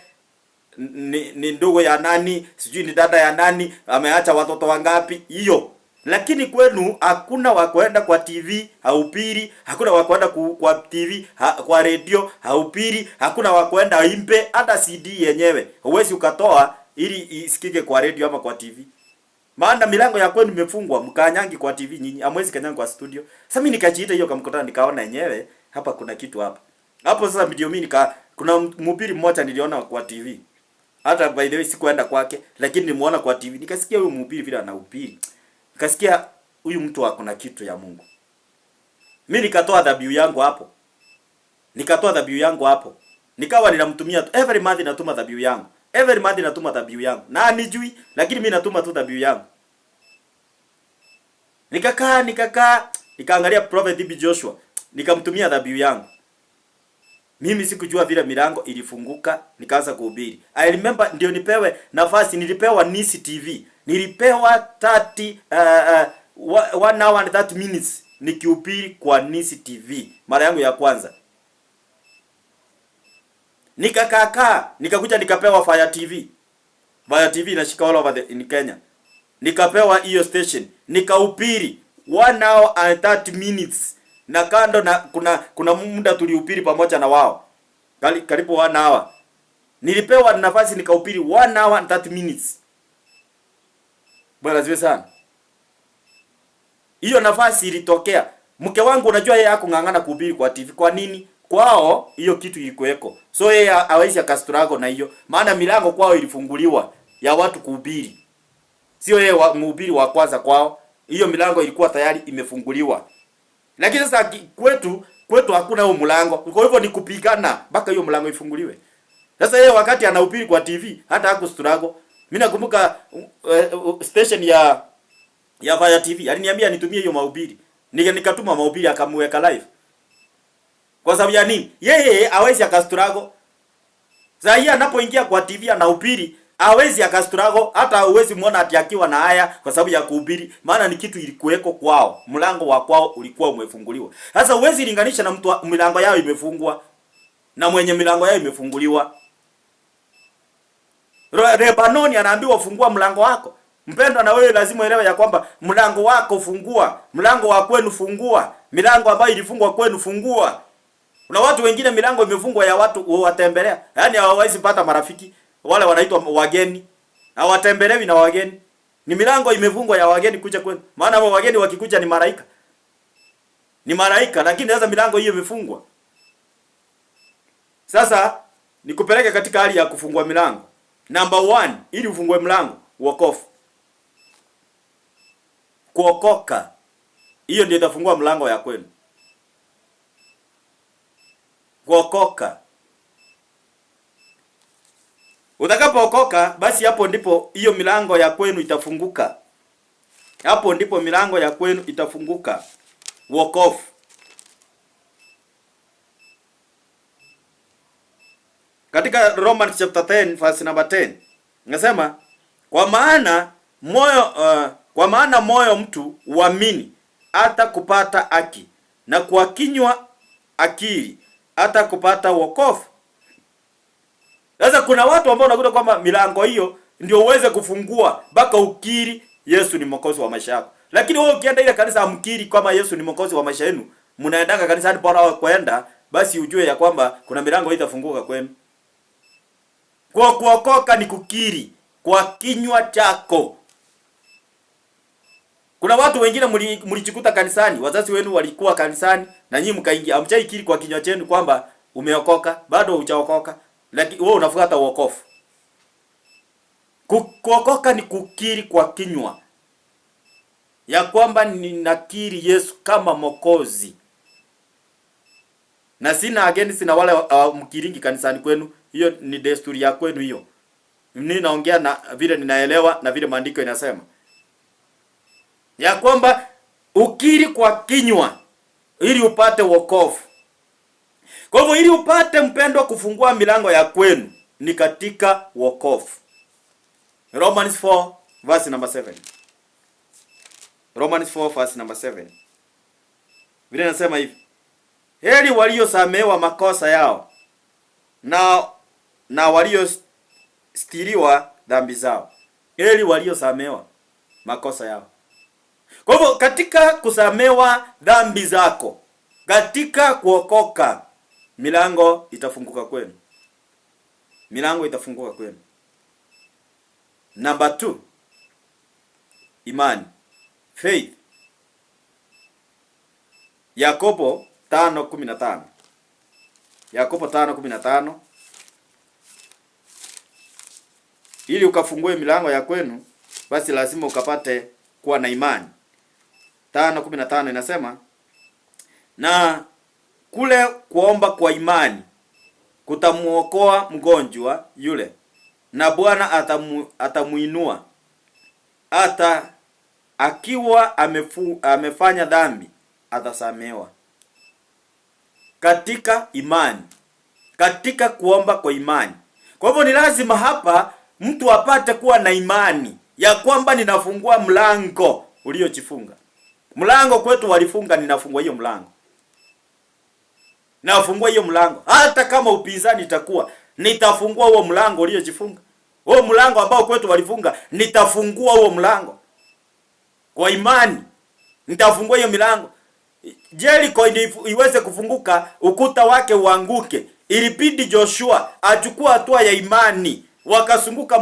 ni ndugu ya nani, sijui ni dada ya nani, ameacha watoto wangapi, hiyo. Lakini kwenu hakuna wa kwenda kwa TV haupiri, hakuna wa kwenda kwa TV kwa radio haupiri, hakuna wa kwenda impe hata CD yenyewe. Huwezi ukatoa ili isikike kwa radio ama kwa TV. Maana milango ya kwenu imefungwa, mkanyangi kwa TV nyinyi, hamwezi kanyangi kwa studio. Sasa mimi nikajiita hiyo kama mkutano nikaona yenyewe hapa kuna kitu hapa. Hapo sasa ndio mimi kuna mhubiri mmoja niliona kwa TV. Hata by the way sikuenda kwake, lakini nimeona kwa TV. Nikasikia huyu mhubiri vile anahubiri. Nikasikia huyu mtu akona kitu ya Mungu. Mimi nikatoa dhabihu yangu hapo. Nikawa ninamtumia every month natuma dhabihu yangu. Every month natuma dhabihu yangu. Na anijui, lakini mimi natuma tu dhabihu yangu. Nikaangalia Prophet DB Joshua. Nikamtumia dhabihu yangu. Mimi sikujua vile milango ilifunguka, nikaanza kuhubiri. I remember ndio nipewe nafasi, nilipewa Nisi TV. Nilipewa 1 hour and 30 minutes nikihubiri kwa Nisi TV. Mara yangu ya kwanza. Nikakuja nikapewa Fire TV. Fire TV inashika all over in Kenya. Nikapewa hiyo station, nikahubiri 1 hour and 30 minutes. Na kando na kuna muda tulihubiri pamoja na wao. Karibu 1 hour. Nilipewa nafasi nikahubiri 1 hour and 30 minutes. Bwana ziwe sana. Hiyo nafasi ilitokea. Mke wangu unajua yeye hakungangana kuhubiri kwa TV. Kwa nini? Kwao hiyo kitu ilikuweko. So yeye hawezi akastruggle na hiyo. Maana milango kwao ilifunguliwa ya watu kuhubiri. Sio yeye mhubiri wa kwanza kwao. Hiyo milango ilikuwa tayari imefunguliwa. Lakini sasa kwetu hakuna huo mlango. Kwa hivyo ni kupigana mpaka hiyo mlango ifunguliwe. Sasa yeye wakati anahubiri kwa TV hata hakustruggle. Mimi nakumbuka station ya Fire TV aliniambia nitumie hiyo mahubiri. Nikatuma mahubiri akamweka live. Kwa sababu ya nini? Yeye hawezi akastruggle. Sasa yeye anapoingia kwa TV anahubiri, hawezi akastruggle, hata huwezi muona ati akiwa na haya kwa sababu ya kuhubiri, maana ni kitu ilikuweko kwao. Mlango wa kwao ulikuwa umefunguliwa. Sasa huwezi linganisha na mtu milango yao imefungwa na mwenye milango yao imefunguliwa. Lebanoni anaambiwa fungua mlango wako. Mpendwa, na wewe lazima uelewe ya kwamba mlango wako fungua, mlango wa kwenu fungua, milango ambayo ilifungwa kwenu fungua. Kuna watu wengine milango imefungwa ya watu watembelea. Yaani hawawezi pata marafiki, wale wanaitwa wageni. Hawatembelewi na wageni. Ni milango imefungwa ya wageni kuja kwenu. Maana wageni wakikuja ni malaika. Ni malaika, lakini sasa milango hiyo imefungwa. Sasa nikupeleke katika hali ya kufungua milango. Number 1, ili ufungue mlango, wokovu. Kuokoka. Hiyo ndio itafungua mlango ya kwenu. Kuokoka. Utakapookoka, basi hapo ndipo hiyo milango ya kwenu itafunguka. Hapo ndipo milango ya kwenu itafunguka. Wokovu. Katika Romans chapter 10 verse number 10, nasema kwa maana moyo mtu uamini hata kupata haki, na kwa kinywa akili hata kupata wokovu. Sasa kuna watu ambao unakuta kwamba milango hiyo ndio uweze kufungua mpaka ukiri Yesu ni mwokozi wa maisha yako. Lakini wewe ukienda ile kanisa amkiri kwamba Yesu ni mwokozi wa maisha yenu, mnaendanga kanisani bora kwenda, basi ujue ya kwamba kuna milango itafunguka kwenu. Kwa kuokoka ni kukiri kwa kinywa chako. Kuna watu wengine mlijikuta kanisani, wazazi wenu walikuwa kanisani na nyinyi mkaingia, hamjaikiri kwa kinywa chenu kwamba umeokoka, bado hujaokoka, lakini wewe unafuata wokovu. Kuokoka ni kukiri kwa kinywa ya kwamba ninakiri Yesu kama mwokozi. Na sina against na wale mkiringi kanisani kwenu, hiyo ni desturi ya kwenu hiyo. Mimi naongea na vile ninaelewa na vile maandiko inasema. Ya kwamba ukiri kwa kinywa ili upate wokovu. Kwa hivyo ili upate, mpendwa, kufungua milango ya kwenu ni katika wokovu. Romans 4 verse number 7. Romans 4 verse number 7. Vile nasema hivi: heri waliosamehewa makosa yao na waliostiriwa dhambi zao. Heri waliosamehewa makosa yao. Kwa hivyo katika kusamehewa dhambi zako, katika kuokoka, milango itafunguka kwenu. Milango itafunguka kwenu. Number 2, imani, faith. Yakobo 5:15. Yakobo 5:15. Ili ukafungue milango ya kwenu, basi lazima ukapate kuwa na imani. 5:15 inasema, na kule kuomba kwa imani kutamuokoa mgonjwa yule, na Bwana atamuinua hata akiwa amefanya dhambi atasamehewa. Katika imani, katika kuomba kwa imani. Kwa hivyo ni lazima hapa mtu apate kuwa na imani ya kwamba ninafungua mlango uliojifunga. Mlango kwetu walifunga, ninafungua hiyo mlango. Nafungua hiyo mlango. Hata kama upinzani itakuwa, nitafungua huo mlango uliojifunga. Huo mlango ambao kwetu walifunga, nitafungua huo mlango. Kwa imani nitafungua hiyo milango. Jericho iweze kufunguka, ukuta wake uanguke, ilibidi Joshua achukua hatua ya imani. Wakasunguka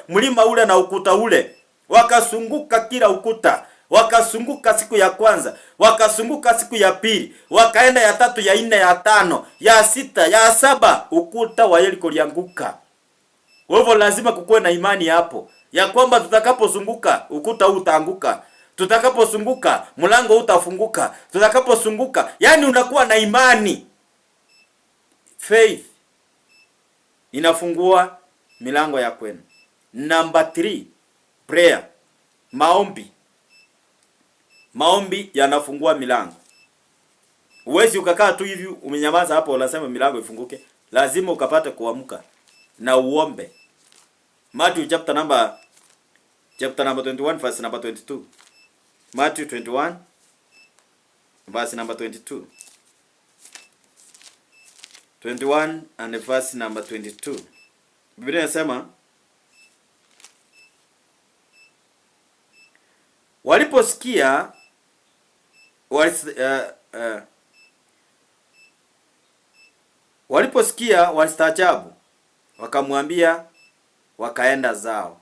mlima ule na ukuta ule. Wakasunguka kila ukuta. Wakasunguka siku ya kwanza, wakasunguka siku ya pili, wakaenda ya tatu, ya nne, ya tano, ya sita, ya saba, ukuta wa Yeriko ulianguka. Kwa hivyo lazima kukuwe na imani hapo ya kwamba tutakaposunguka ukuta huu utaanguka. Tutakaposunguka mlango utafunguka. Tutakaposunguka, yani unakuwa na imani. Faith inafungua milango ya kwenu. Number 3, prayer, maombi. Maombi yanafungua milango. Uwezi ukakaa tu hivi umenyamaza hapo unasema milango ifunguke. Lazima ukapate kuamka na uombe. Matthew chapter number 21 verse number 22. Matthew 21 verse number 22. 21 and verse number 22. Biblia inasema, waliposikia walistaajabu, wakamwambia wakaenda zao.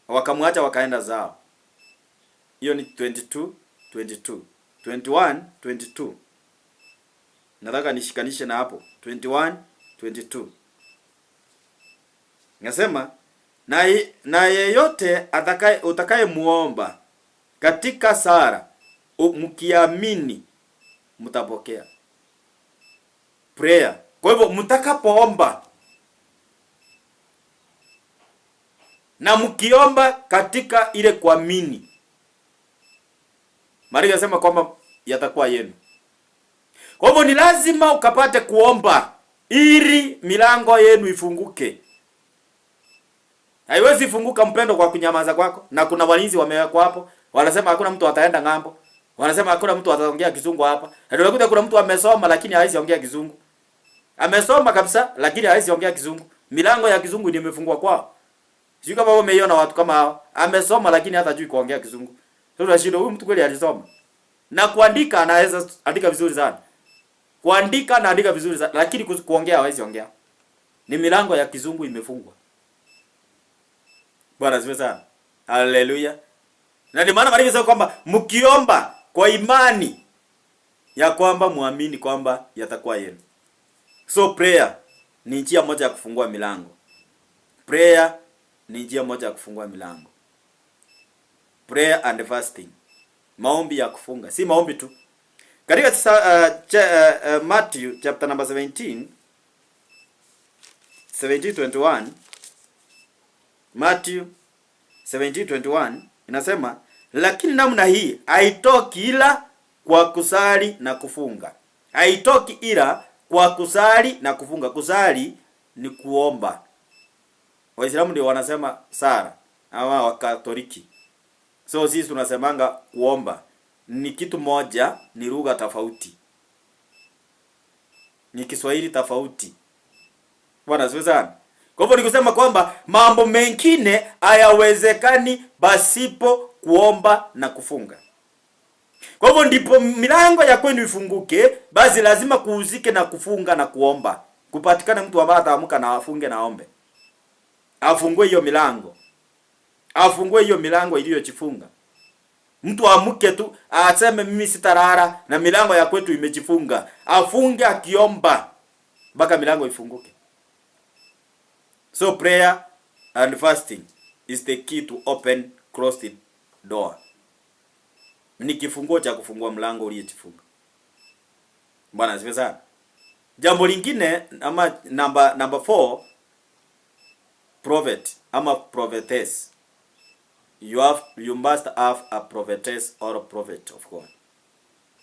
Wakamwacha wakaenda zao. Hiyo ni 22. 21, 22. Nataka nishikanishe na hapo. 21, 22. Nasema na yeyote utakaye muomba katika sala mkiamini mtapokea. Prayer. Kwa hivyo mtakapoomba na mkiomba katika ile kuamini, Maria anasema kwamba yatakuwa yenu. Kwa hivyo ni lazima ukapate kuomba ili milango yenu ifunguke. Haiwezi funguka mpendo kwa kunyamaza kwako. Na kuna walinzi wamewekwa hapo, wanasema hakuna mtu ataenda ng'ambo. Wanasema hakuna mtu ataongea kizungu hapa. Na unakuta kuna mtu amesoma lakini hawezi ongea kizungu. Amesoma kabisa lakini hawezi ongea kizungu. Milango ya kizungu ndio imefungwa kwao. Sio kama wewe umeiona watu kama hao. Amesoma lakini hata hajui kuongea kizungu. Sasa unashinda huyu mtu kweli alisoma. Na kuandika anaweza andika vizuri sana. Kuandika na andika vizuri sana, lakini kuongea hawezi ongea. Ni milango ya kizungu imefungwa. Bwana asifiwe sana. Haleluya. Na ndio maana Maria anasema kwamba mkiomba kwa imani ya kwamba muamini kwamba yatakuwa yenu. So prayer ni njia moja ya kufungua milango. Prayer ni njia moja ya kufungua milango. Prayer and fasting. Maombi ya kufunga. Si maombi tu. Katika Matthew chapter number 17:21, Matthew 17:21 inasema, lakini namna hii haitoki ila kwa kusali na kufunga. Haitoki ila kwa kusali na kufunga. Kusali ni kuomba. Waislamu ndio wanasema sala, ama Wakatoliki. So sisi tunasemanga kuomba. Ni kitu moja, ni lugha tofauti. Ni Kiswahili tofauti. Bwana asifiwe sana. Kwa hivyo nikusema kwamba mambo mengine hayawezekani basipo kuomba na kufunga. Kwa hivyo ndipo milango ya kwenu ifunguke, basi lazima kuhusike na kufunga na kuomba. Kupatikana mtu ambaye ataamka na afunge na aombe. Afungue hiyo milango. Afungue hiyo milango iliyojifunga. Mtu amke tu aseme mimi sitarara na milango ya kwetu imejifunga. Afunge akiomba mpaka milango ifunguke. So prayer and fasting is the key to open closed door. Ni kifunguo cha kufungua mlango uliojifunga. Bwana asifiwe sana. Jambo lingine ama number 4, prophet ama prophetess. You must have a prophetess or a prophet of God.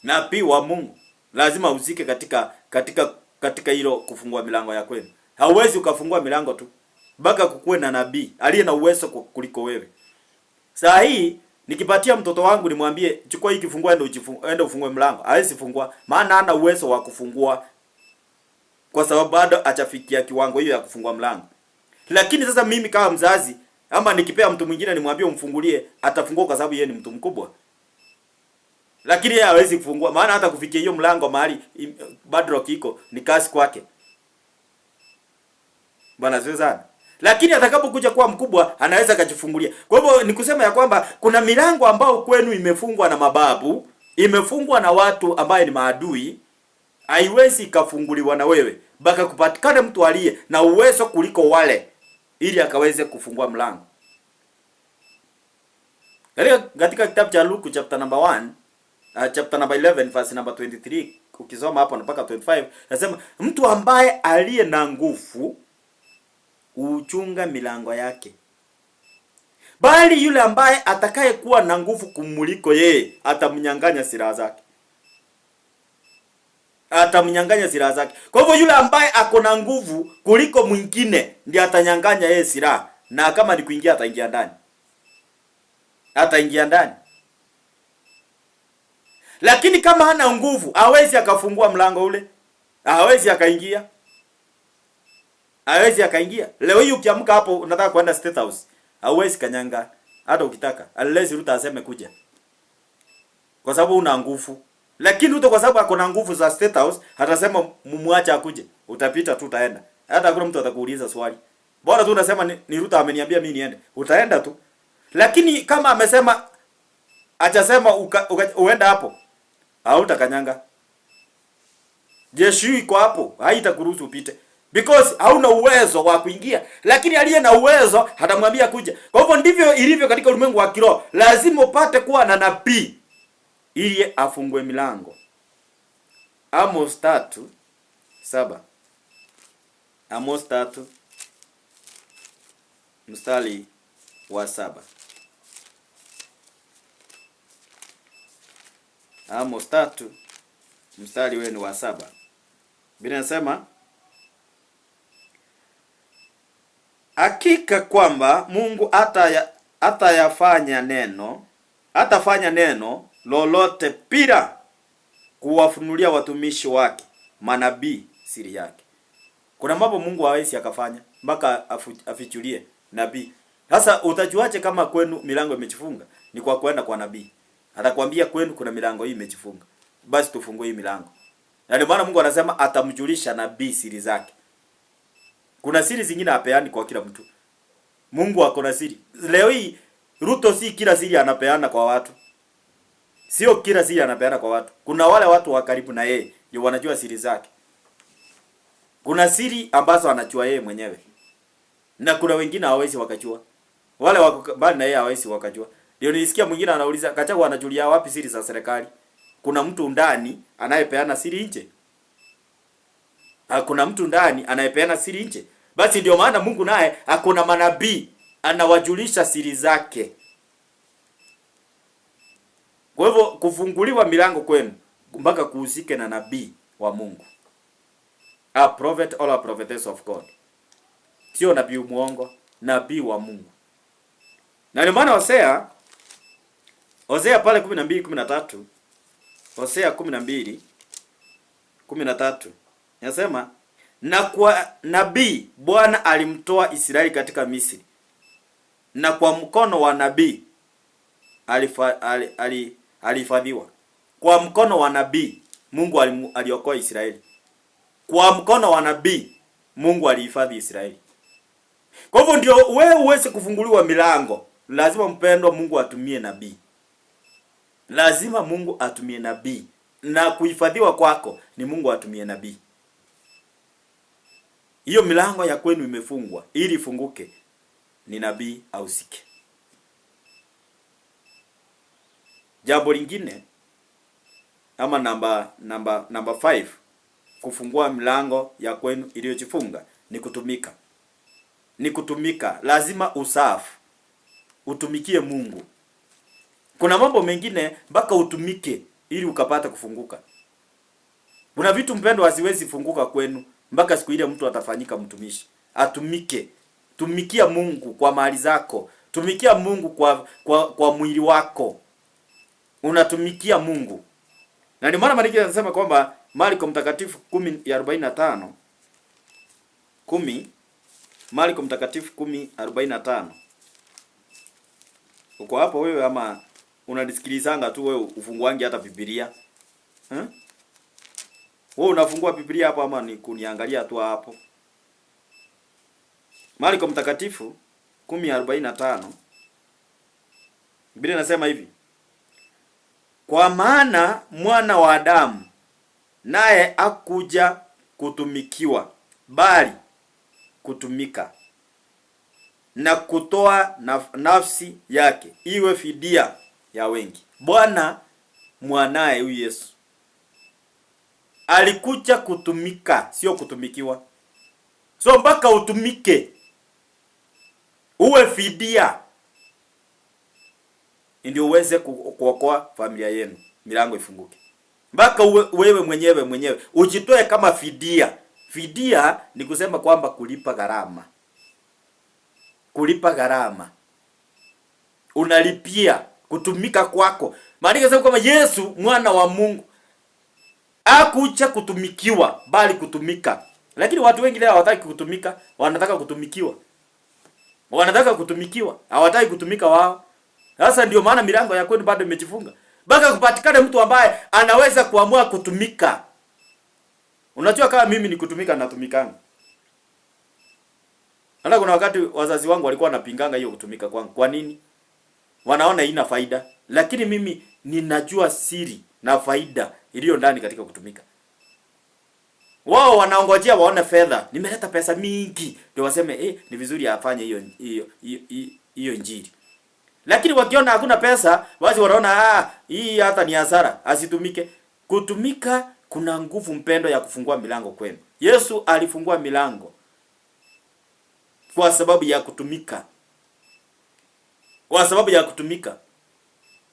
Nabii wa Mungu lazima uzike katika hilo kufungua milango ya kwenu. Hauwezi ukafungua milango tu mpaka kukuwe na nabii aliye na uwezo kuliko wewe. Saa hii nikipatia mtoto wangu nimwambie chukua hiki kifungua ende ufungue mlango, hawezi fungua, maana hana uwezo wa kufungua kwa sababu bado hajafikia kiwango hiyo ya kufungua mlango. Lakini sasa mimi kama mzazi ama nikipea mtu mwingine nimwambie umfungulie, atafungua kwa sababu yeye ni mtu mkubwa. Lakini yeye hawezi kufungua, maana hata kufikia hiyo mlango mahali padlock iko ni kasi kwake. Bwana asifiwe sana. Lakini atakapokuja kuwa mkubwa anaweza kujifungulia. Kwa hivyo ni kusema ya kwamba kuna milango ambao kwenu imefungwa na mababu, imefungwa na watu ambao ni maadui, haiwezi ikafunguliwa na wewe. Baka kupatikane mtu aliye na uwezo kuliko wale ili akaweze kufungua mlango. Katika kitabu cha Luke chapter number 1, chapter number 11 verse number 23, ukisoma hapo mpaka 25, nasema mtu ambaye aliye na nguvu uchunga milango yake, bali yule ambaye atakaye kuwa na nguvu kumuliko yeye atamnyang'anya silaha zake. Atamnyang'anya silaha zake. Kwa hivyo yule ambaye ako na nguvu kuliko mwingine ndiye atanyang'anya yeye silaha, na kama ni kuingia ataingia ndani. Ataingia ndani. Lakini kama hana nguvu, hawezi akafungua mlango ule. Hawezi akaingia. Hawezi akaingia. Leo hii ukiamka hapo unataka kwenda State House, hauwezi kanyanga hata ukitaka. Unless Ruto aseme kuja. Kwa sababu una nguvu. Lakini Ruto kwa sababu akona nguvu za State House, atasema mumwache akuje. Utapita tu utaenda. Hata hakuna mtu atakuuliza swali. Bora tu unasema ni Ruto ameniambia mimi niende. Utaenda tu. Lakini kama amesema achasema uenda hapo, hautakanyanga. Jeshi iko hapo, haitakuruhusu upite. because hauna uwezo wa kuingia, lakini aliye na uwezo atamwambia kuja. Kwa hivyo ndivyo ilivyo katika ulimwengu wa kiroho. Lazima upate kuwa na nabii ili afungue milango. Amos 3:7. Amos 3 mstari wa 7. Amos 3 mstari wenu wa 7. Biblia inasema, hakika kwamba Mungu atafanya neno lolote bila kuwafunulia watumishi wake manabii siri yake. Kuna mambo Mungu hawezi akafanya mpaka afichulie nabii. Sasa utajuaje kama kwenu milango imejifunga? Ni kwa kwenda kwa nabii. Atakwambia kwenu kuna milango hii imejifunga, basi tufungue hii milango. Na ndio maana Mungu anasema atamjulisha nabii siri zake. Kuna siri zingine hapeani kwa kila mtu. Mungu ako na siri. Leo hii Ruto si kila siri anapeana kwa watu. Sio kila siri anapeana kwa watu. Kuna wale watu wa karibu na yeye ndio wanajua siri zake. Kuna siri ambazo anajua yeye mwenyewe. Na kuna wengine hawawezi wakajua. Wale wako mbali na yeye hawawezi wakajua. Ndio nilisikia mwingine anauliza, Gachagua anajulia wapi siri za serikali? Kuna mtu ndani anayepeana siri nje. Kuna mtu ndani anayepeana siri nje. Basi ndio maana Mungu naye akona manabii anawajulisha siri zake. Kwa hivyo kufunguliwa milango kwenu mpaka kuhusike na nabii wa Mungu. A prophet or a prophetess of God. Sio nabii muongo, nabii wa Mungu. Na ndio maana Hosea pale 12:13, Hosea 12:13 inasema, na kwa nabii Bwana alimtoa Israeli katika Misri, na kwa mkono wa nabii alihifadhiwa. Kwa mkono wa nabii Mungu aliokoa Israeli. Kwa mkono wa nabii Mungu alihifadhi Israeli. Kwa hivyo ndio wewe uweze kufunguliwa milango, lazima mpendwa, Mungu atumie nabii. Lazima Mungu atumie nabii, na kuhifadhiwa kwako ni Mungu atumie nabii. Hiyo milango ya kwenu imefungwa, ili ifunguke ni nabii ahusike. Jambo lingine ama namba 5 kufungua milango ya kwenu iliyojifunga ni kutumika. Ni kutumika. Lazima usafu. Utumikie Mungu. Kuna mambo mengine mpaka utumike ili ukapata kufunguka. Kuna vitu mpendo haziwezi funguka kwenu mpaka siku ile mtu atafanyika mtumishi. Atumike. Tumikia Mungu kwa mali zako. Tumikia Mungu kwa mwili wako. Unatumikia Mungu. Na ndio maana Maandiko yanasema kwamba Marko Mtakatifu 10:45 Marko Mtakatifu 10:45. Uko hapo wewe ama unanisikilizanga tu wewe ufunguangi hata Biblia? Wewe unafungua Biblia hapo ama ni kuniangalia tu hapo? Marko Mtakatifu 10:45. Biblia inasema hivi: kwa maana mwana wa Adamu naye akuja kutumikiwa, bali kutumika, na kutoa nafsi yake iwe fidia ya wengi. Bwana mwanae huyu Yesu alikuja kutumika, sio kutumikiwa. So mpaka utumike, uwe fidia, ndio uweze kuokoa familia yenu, milango ifunguke. Mpaka wewe mwenyewe ujitoe kama fidia. Fidia ni kusema kwamba kulipa gharama. Kulipa gharama. Unalipia kutumika kwako. Maana yanasema kwamba Yesu mwana wa Mungu hakuja kutumikiwa bali kutumika. Lakini watu wengi leo hawataki kutumika, wanataka kutumikiwa. Wanataka kutumikiwa, hawataki kutumika wao. Sasa ndio maana milango ya kwenu bado imejifunga. Mpaka kupatikane mtu ambaye anaweza kuamua kutumika. Unajua kama mimi ni kutumika natumikanga. Hata kuna wakati wazazi wangu walikuwa wanapinganga hiyo kutumika kwangu. Kwa nini? Wanaona haina faida. Lakini mimi ninajua siri na faida iliyo ndani katika kutumika. Wao wanaongojea waone fedha. Nimeleta pesa mingi ndio waseme ni vizuri afanye hiyo injili. Lakini wakiona hakuna pesa, basi wanaona hii hata ni hasara, asitumike. Kutumika kuna nguvu mpendo ya kufungua milango kwenu. Yesu alifungua milango kwa sababu ya kutumika. Kwa sababu ya kutumika.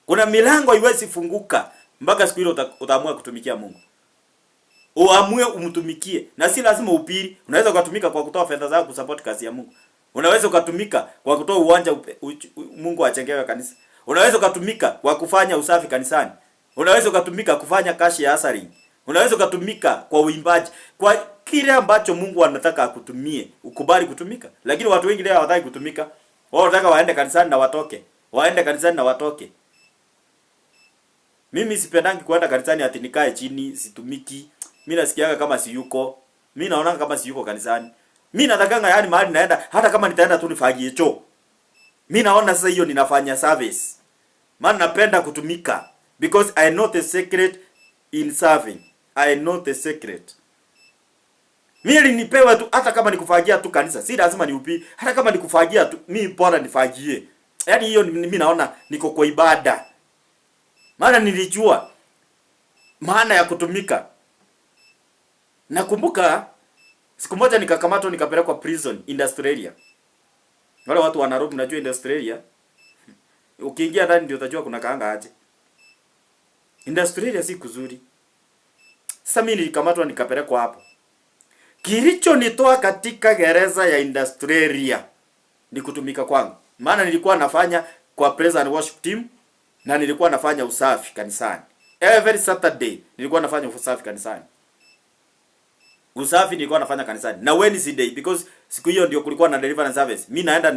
Kuna milango haiwezi funguka mpaka siku ile utaamua kutumikia Mungu. Uamue umtumikie. Na si lazima upiri. Unaweza ukatumika kwa kutoa fedha zako kusupport kazi ya Mungu. Unaweza ukatumika kwa kutoa uwanja Mungu ajengewe kanisa. Unaweza ukatumika kwa kufanya usafi kanisani. Unaweza ukatumika kufanya kazi ya asari. Unaweza ukatumika kwa uimbaji. Kwa kile ambacho Mungu anataka akutumie, ukubali kutumika. Lakini watu wengi leo hawataki kutumika. Wao wanataka waende kanisani na watoke. Waende kanisani na watoke. Mimi sipendangi kuenda kanisani ati nikae chini, situmiki. Mimi nasikiaga kama si yuko. Mimi naona kama si yuko kanisani. Mimi natakanga yani mahali naenda hata kama nitaenda tu nifagie choo. Mimi naona sasa hiyo ninafanya service. Maana napenda kutumika because I know the secret in serving. I know the secret. Mimi nipewa tu hata kama nikufagia tu kanisa. Si lazima niupi. Hata kama nikufagia tu mimi bora nifagie. Yaani hiyo mimi naona niko kwa ibada. Maana nilijua maana ya kutumika. Nakumbuka siku moja nikakamatwa nikapelekwa prison in Australia. Wale watu wa Nairobi mnajua in Australia. Ukiingia ndani ndio utajua kuna kaanga aje. In Australia si kuzuri. Sasa mimi nilikamatwa nikapelekwa hapo. Kilichonitoa katika gereza ya Australia ni kutumika kwangu. Maana nilikuwa nafanya kwa praise and worship team na nilikuwa nafanya usafi kanisani. Every Saturday nilikuwa nafanya usafi kanisani. Usafi nilikuwa nafanya kanisani. Na Wednesday because siku hiyo ndio kulikuwa na deliverance service. Mimi naenda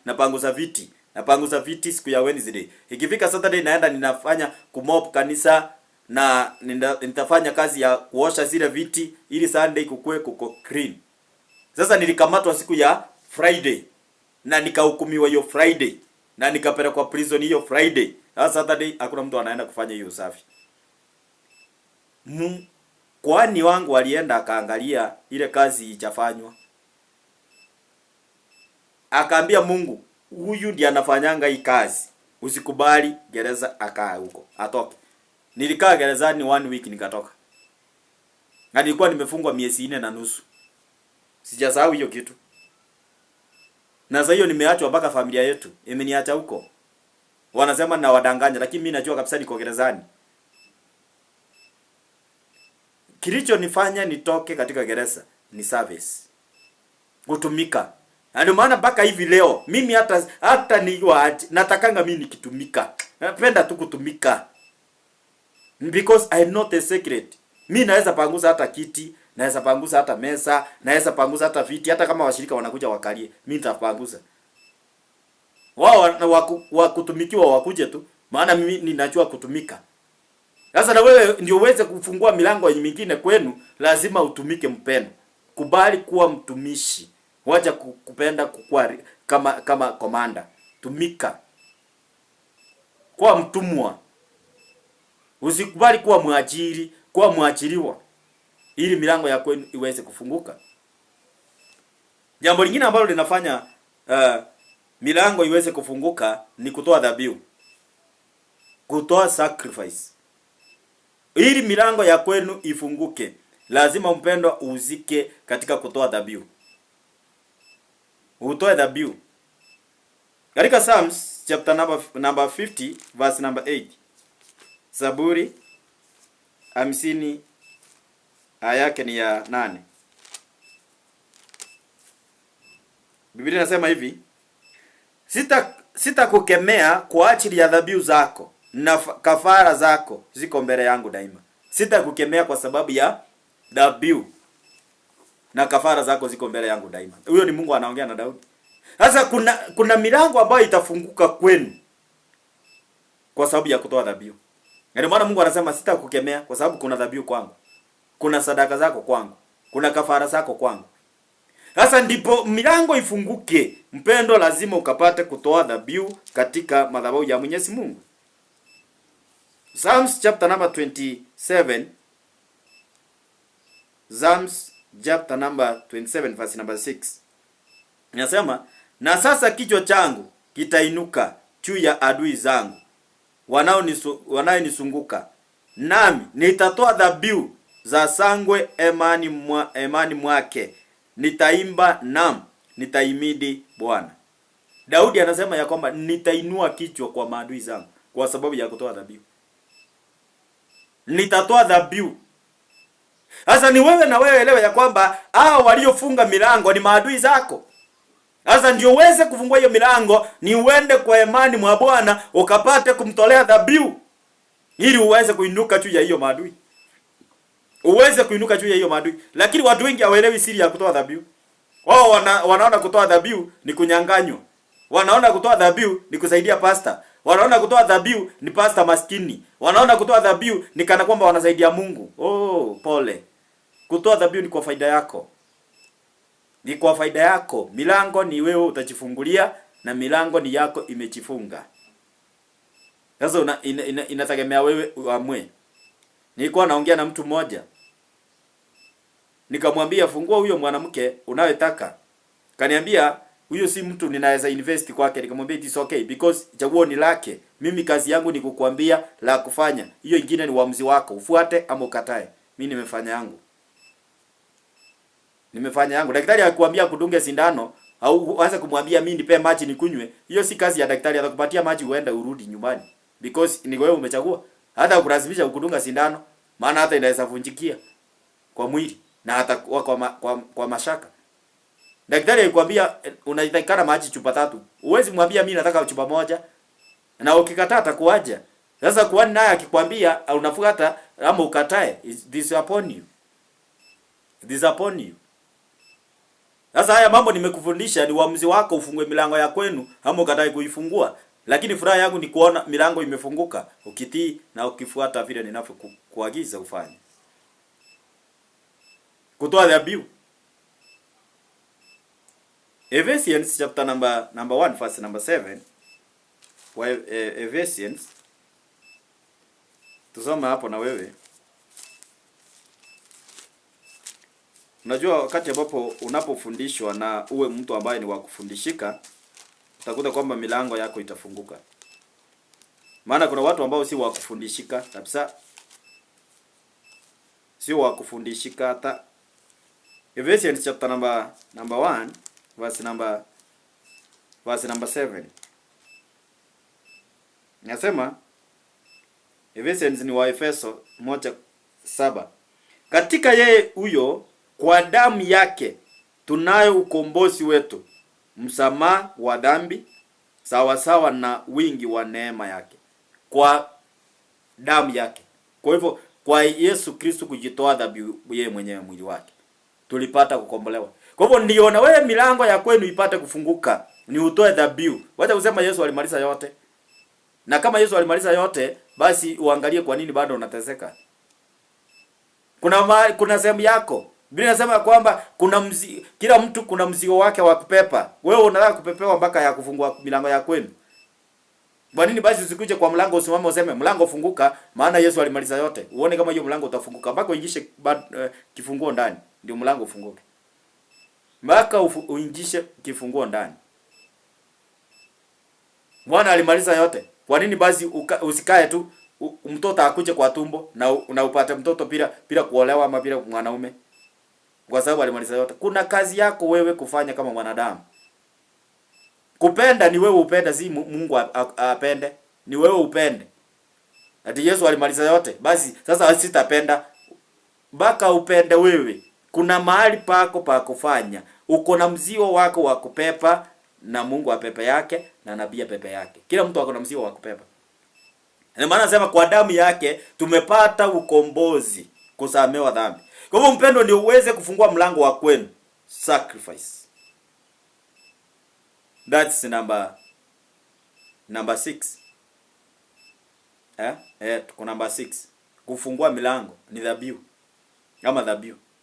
napanguza viti. Napanguza viti siku ya Wednesday. Ikifika Saturday naenda ninafanya kumop kanisa na nitafanya kazi ya kuosha zile viti ili Sunday kukue kuko clean. Sasa nilikamatwa siku ya Friday na nikahukumiwa hiyo Friday na nikapelekwa prison hiyo Friday. Sasa Saturday hakuna mtu anaenda kufanya hiyo usafi. Kwani wangu alienda akaangalia ile kazi ichafanywa. Akaambia Mungu, huyu ndiye anafanyanga hii kazi. Usikubali gereza akaa huko. Atoke. Nilikaa gerezani 1 week nikatoka. Na nilikuwa nimefungwa miezi 4 na nusu. Sijasahau hiyo kitu. Na sasa hiyo nimeachwa mpaka familia yetu imeniacha huko. Wanasema na wadanganya lakini mimi najua kabisa niko gerezani. Kilicho nifanya nitoke katika gereza ni service. Kutumika. Na ndio maana mpaka hivi leo mimi hata niwa natakanga mimi nikitumika. Napenda tu kutumika. Because I know the secret. Mimi naweza panguza hata kiti, naweza panguza hata mesa, naweza panguza hata viti, hata kama washirika wanakuja wakalie, mimi nitapanguza. Wao wakutumikiwa wakuje tu, maana mimi ninajua kutumika. Sasa na wewe ndio uweze kufungua milango mingine kwenu, lazima utumike mpendo. Kubali kuwa mtumishi. Wacha kupenda kukua kama komanda. Tumika. Kuwa mtumwa. Usikubali kuwa mwajiri, kuwa mwajiriwa. Ili milango ya kwenu iweze kufunguka. Jambo lingine ambalo linafanya milango iweze kufunguka ni kutoa dhabihu. Kutoa sacrifice. Ili milango ya kwenu ifunguke, lazima mpendwa uzike katika kutoa dhabihu. Utoe dhabihu. Katika Psalms chapter number 50 verse number 8. Zaburi 50 aya yake ni ya 8. Biblia inasema hivi: Sitakukemea kwa ajili ya dhabihu zako na kafara zako ziko mbele yangu daima. Sitakukemea kwa sababu ya dhabihu na kafara zako ziko mbele yangu daima. Huyo ni Mungu anaongea na Daudi. Sasa kuna milango ambayo itafunguka kwenu kwa sababu ya kutoa dhabihu. Ndio maana Mungu anasema sitakukemea kwa sababu kuna dhabihu kwangu. Kuna sadaka zako kwangu. Kuna kafara zako kwangu. Sasa ndipo milango ifunguke. Mpendo, lazima ukapate kutoa dhabihu katika madhabahu ya Mwenyezi Mungu. Psalms chapter number 27 Psalms chapter number 27 verse number 6. Inasema, na sasa kichwa changu kitainuka juu ya adui zangu wanaonisunguka, nami nitatoa dhabihu za sangwe emani mwake, nitaimba nam nitaimidi Bwana. Daudi anasema ya kwamba nitainua kichwa kwa maadui zangu kwa sababu ya kutoa dhabihu. Nitatoa dhabihu. Sasa ni wewe na wewe elewe ya kwamba hao waliofunga milango ni maadui zako. Sasa ndio uweze kufungua hiyo milango, ni uende kwa imani mwa Bwana ukapate kumtolea dhabihu ili uweze kuinuka juu ya hiyo maadui. Uweze kuinuka juu ya hiyo maadui. Lakini watu wengi hawaelewi siri ya kutoa dhabihu. Wao wanaona kutoa dhabihu ni kunyang'anywa. Wanaona kutoa dhabihu ni kusaidia pasta. Wanaona kutoa dhabihu ni pasta maskini. Wanaona kutoa dhabihu ni kana kwamba wanasaidia Mungu. Oh, pole. Kutoa dhabihu ni kwa faida yako. Ni kwa faida yako. Milango ni wewe utajifungulia na milango ni yako imejifunga. Sasa inategemea wewe uamue. Nilikuwa naongea na mtu mmoja. Nikamwambia fungua huyo mwanamke unayetaka. Kaniambia huyo si mtu ninaweza invest kwake. Nikamwambia it is okay because chaguo ni lake. Mimi kazi yangu ni kukuambia la kufanya. Hiyo ingine ni uamuzi wako. Ufuate ama ukatae. Mimi nimefanya yangu. Nimefanya yangu. Daktari akikwambia kudunge sindano au uanze kumwambia mimi nipe maji nikunywe, hiyo si kazi ya daktari. Atakupatia maji uende urudi nyumbani because ni wewe umechagua. Hata ukulazimisha kudunga sindano, maana hata inaweza vunjikia kwa mwili na hata kwa mashaka. Daktari akikwambia unahitajika maji chupa 3, uwezi mwambia mimi nataka chupa moja na ukikataa atakuaje. Sasa kwani naye akikwambia unafuata ama ukatae, this upon you. This upon you. Sasa haya mambo nimekufundisha ni uamuzi wako ufungue milango ya kwenu ama ukatae kuifungua. Lakini furaha yangu ni kuona milango imefunguka ukitii na ukifuata vile ninavyokuagiza ufanye. Kutoa dhabihu. Ephesians chapter number 1 verse number 7. Ephesians tusome hapo na wewe. Unajua wakati ambapo unapofundishwa na uwe mtu ambaye ni wa kufundishika, utakuta kwamba milango yako itafunguka. Maana kuna watu ambao si wa kufundishika kabisa. Si wa kufundishika hata. Ephesians chapter number 1 verse number 7. Nasema Ephesians ni wa Efeso 1:7. Katika yeye huyo kwa damu yake tunayo ukombozi wetu, msamaha wa dhambi sawa sawa na wingi wa neema yake. Kwa damu yake. Kwa hivyo kwa Yesu Kristo kujitoa dhabihu yeye mwenyewe mwili wake, tulipata kukombolewa. Kwa hivyo ndio na wewe milango ya kwenu ipate kufunguka, ni utoe dhabihu. Wacha kusema Yesu alimaliza yote. Na kama Yesu alimaliza yote, basi uangalie kwa nini bado unateseka. Kuna sehemu yako. Biblia inasema kwamba kila mtu kuna mzigo wake wa kupepa. Wewe unataka kupepewa mpaka ya kufungua milango ya kwenu. Kwa nini basi usikuje kwa mlango usimame useme mlango funguka maana Yesu alimaliza yote. Uone kama hiyo mlango utafunguka. Mpaka uingishe kifunguo ndani ndio mlango ufunguke. Mpaka uingishe kifunguo ndani. Bwana alimaliza yote. Kwa nini basi usikae tu mtoto akuje kwa tumbo na upate mtoto bila kuolewa ama bila mwanaume? Kwa sababu alimaliza yote. Kuna kazi yako wewe kufanya kama mwanadamu. Kupenda ni wewe upende, si Mungu apende. Ni wewe upende. Ati Yesu alimaliza yote. Basi sasa sitapenda. Baka upende wewe. Kuna mahali pako pa kufanya. Uko na mzigo wako wa kupepa na Mungu apepe yake na nabii apepe yake. Kila mtu ako na mzigo wa kupepa. Na maana nasema kwa damu yake tumepata ukombozi, kusamehewa dhambi. Kwa hivyo mpendo ndio uweze kufungua mlango wa kwenu. Sacrifice. That's number 6. Tuko number 6. Kufungua milango ni dhabihu.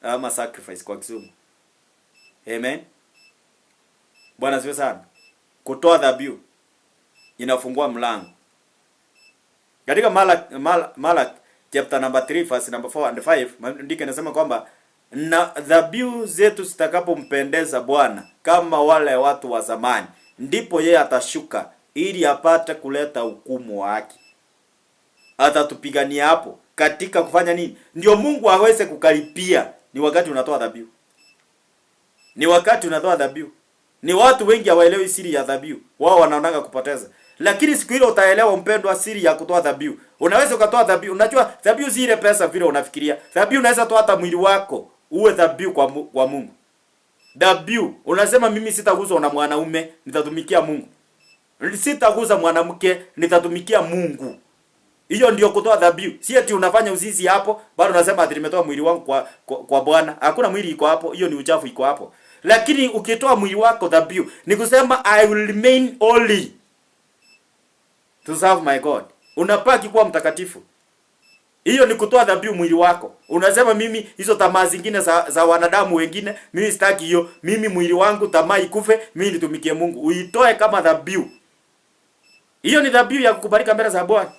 Ama sacrifice kwa Kizungu. Amen. Bwana asifiwe sana. Kutoa dhabihu inafungua mlango. Katika Malak chapter number 3 verse number 4 and 5 ndike nasema kwamba na dhabihu zetu zitakapompendeza Bwana kama wale watu wa zamani, ndipo yeye atashuka ili apate kuleta hukumu wa haki. Atatupigania hapo katika kufanya nini? Ndio Mungu aweze kukaripia. Ni wakati unatoa dhabihu. Ni wakati unatoa dhabihu. Ni watu wengi hawaelewi siri ya dhabihu. Wao wanaonanga kupoteza. Lakini siku ile utaelewa mpendwa, siri ya kutoa dhabihu. Unaweza ukatoa dhabihu. Unajua dhabihu si ile pesa vile unafikiria. Dhabihu unaweza toa hata mwili wako uwe dhabihu kwa Mungu. Dhabihu unasema mimi sitaguswa na mwanaume, nitatumikia Mungu. Sitaguza mwanamke, nitatumikia Mungu. Hiyo ndio kutoa dhabihu. Si eti unafanya uzizi hapo, bado unasema ati nimetoa mwili wangu kwa Bwana. Hakuna mwili iko hapo, hiyo ni uchafu iko hapo. Lakini ukitoa mwili wako dhabihu, ni kusema I will remain holy to serve my God. Unapaki kuwa mtakatifu. Hiyo ni kutoa dhabihu mwili wako. Unasema mimi hizo tamaa zingine za wanadamu wengine, mimi sitaki hiyo. Mimi mwili wangu tamaa ikufe, mimi nitumikie Mungu. Uitoe kama dhabihu. Hiyo ni dhabihu ya kukubalika mbele za Bwana.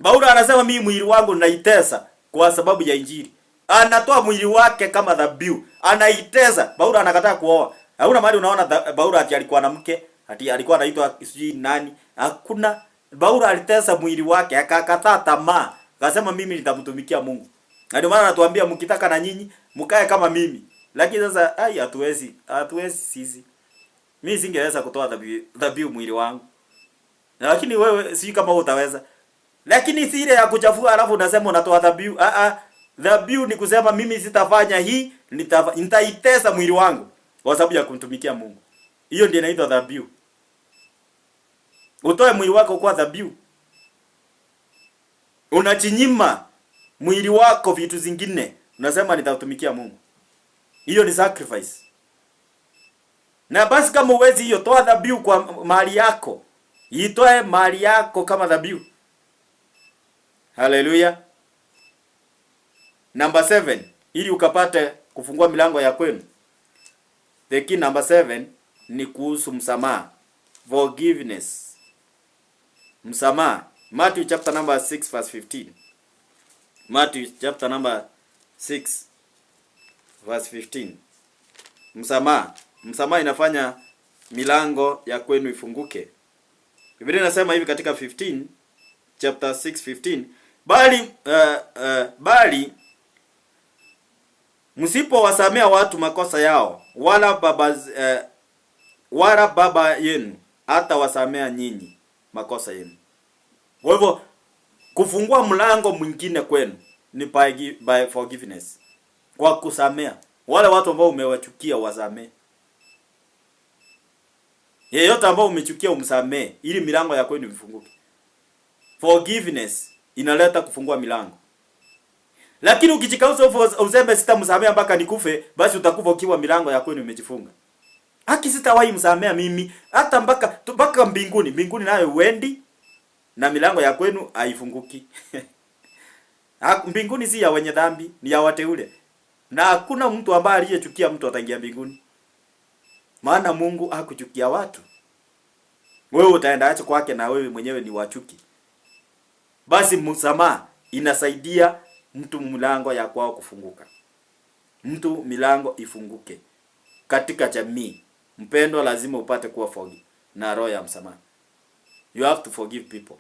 Paulo anasema mimi mwili wangu naitesa kwa sababu ya Injili. Anatoa mwili wake kama dhabihu. Anaitesa. Paulo anakataa kuoa. Hauna mahali unaona Paulo ati alikuwa na mke, ati alikuwa anaitwa sijui nani. Hakuna. Paulo alitesa mwili wake, akakataa tamaa. Akasema mimi nitamtumikia Mungu. Na ndio maana anatuambia mkitaka na nyinyi mkae kama mimi. Lakini sasa hatuwezi sisi. Mimi singeweza kutoa dhabihu mwili wangu. Lakini wewe si kama utaweza. Lakini si ile ya kuchafua alafu unasema unatoa dhabihu. Dhabihu ni kusema mimi sitafanya hii, nitaitesa mwili wangu kwa sababu ya kumtumikia Mungu. Hiyo ndio inaitwa dhabihu. Utoe mwili wako kwa dhabihu. Unachinyima mwili wako vitu zingine. Unasema nitatumikia Mungu. Hiyo ni sacrifice. Na basi kama uwezi hiyo, toa dhabihu kwa mali yako. Itoe mali yako kama dhabihu. Hallelujah. Number 7, ili ukapate kufungua milango ya kwenu. The key number 7 ni kuhusu msamaha. Forgiveness. Msamaha. Matthew chapter number 6 verse 15. Matthew chapter number 6 verse 15. Msamaha. Msamaha inafanya milango ya kwenu ifunguke. Biblia inasema hivi katika 15 chapter 6:15, bali msipowasamea watu makosa yao, wala baba yenu hata wasamea nyinyi makosa yenu. Kwa hivyo kufungua mlango mwingine kwenu ni by forgiveness. Kwa kusamea wale watu ambao umewachukia, wasamee. Yeyote ambao umechukia umsamee ili milango ya kwenu ifunguke. Forgiveness inaleta kufungua milango. Lakini ukijikauza uzembe sitamsamea mpaka nikufe, basi utakufa ukiwa milango ya kwenu imejifunga. Haki sitawahi msamea mimi hata mpaka mbinguni. Mbinguni nayo uendi na milango ya kwenu haifunguki. Mbinguni si ya wenye dhambi, ni ya wateule. Na hakuna mtu ambaye aliyechukia mtu ataingia mbinguni. Maana Mungu hakuchukia watu. Wewe utaenda acha kwake na wewe mwenyewe ni wachuki. Basi msamaha inasaidia mtu milango ya kwao kufunguka. Mtu milango ifunguke. Katika jamii, mpendwa, lazima upate kuwa forgive na roho ya msamaha. You have to forgive people.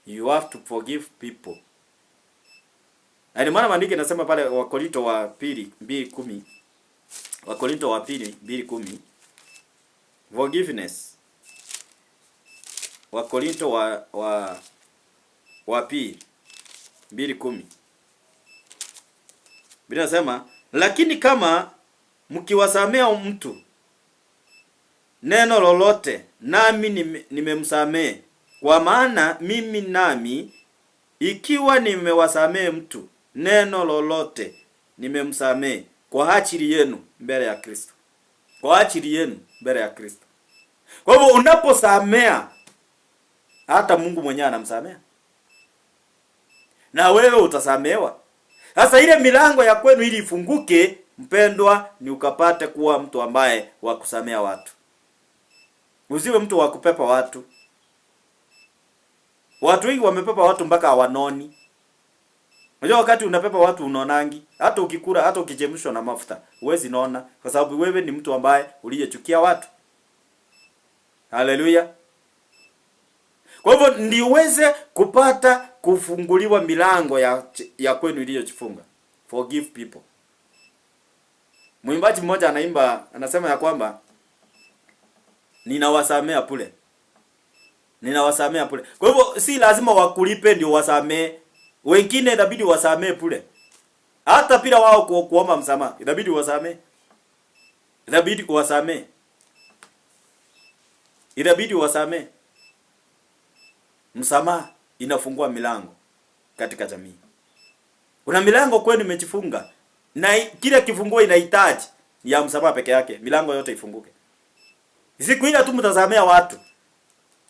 You have to forgive people. Na maana maandiko yanasema pale Wakorinto wa pili 2:10. Wakorinto wa pili 2:10. Forgiveness. Wakorinto wa pili 2:10. Biblia inasema, lakini kama mkiwasamea mtu neno lolote, nami nimemsamea. Kwa maana mimi nami ikiwa nimewasamea mtu neno lolote, nimemsamea kwa ajili yenu mbele ya Kristo. Kwa ajili yenu mbele ya Kristo. Kwa hivyo unaposamea, hata Mungu mwenyewe anamsamea. Na wewe utasamewa. Sasa ile milango ya kwenu ili ifunguke, mpendwa, ni ukapate kuwa mtu ambaye wa kusamea watu. Usiwe mtu wa kupepa watu. Watu wengi wamepepa watu mpaka hawanoni. Unajua wakati unapepa watu unaonangi, hata ukikula, hata ukichemshwa na mafuta, huwezi naona kwa sababu wewe ni mtu ambaye uliyechukia watu. Haleluya. Kwa hivyo ndio uweze kupata kufunguliwa milango ya kwenu iliyojifunga. Forgive people. Mwimbaji mmoja anaimba, anasema ya kwamba ninawasamea pule. Ninawasamea pule. Kwa hivyo si lazima wakulipe ndio wasamee. Wengine inabidi wasamee pule. Hata bila wao kuomba msamaha, inabidi wasamee. Inabidi kuwasamee. Inabidi wasamee. Msamaha inafungua milango katika jamii. Kuna milango kwenu imejifunga na kile kifunguo inahitaji ya msamaha peke yake, milango yote ifunguke. Siku ile tu mtazamea watu,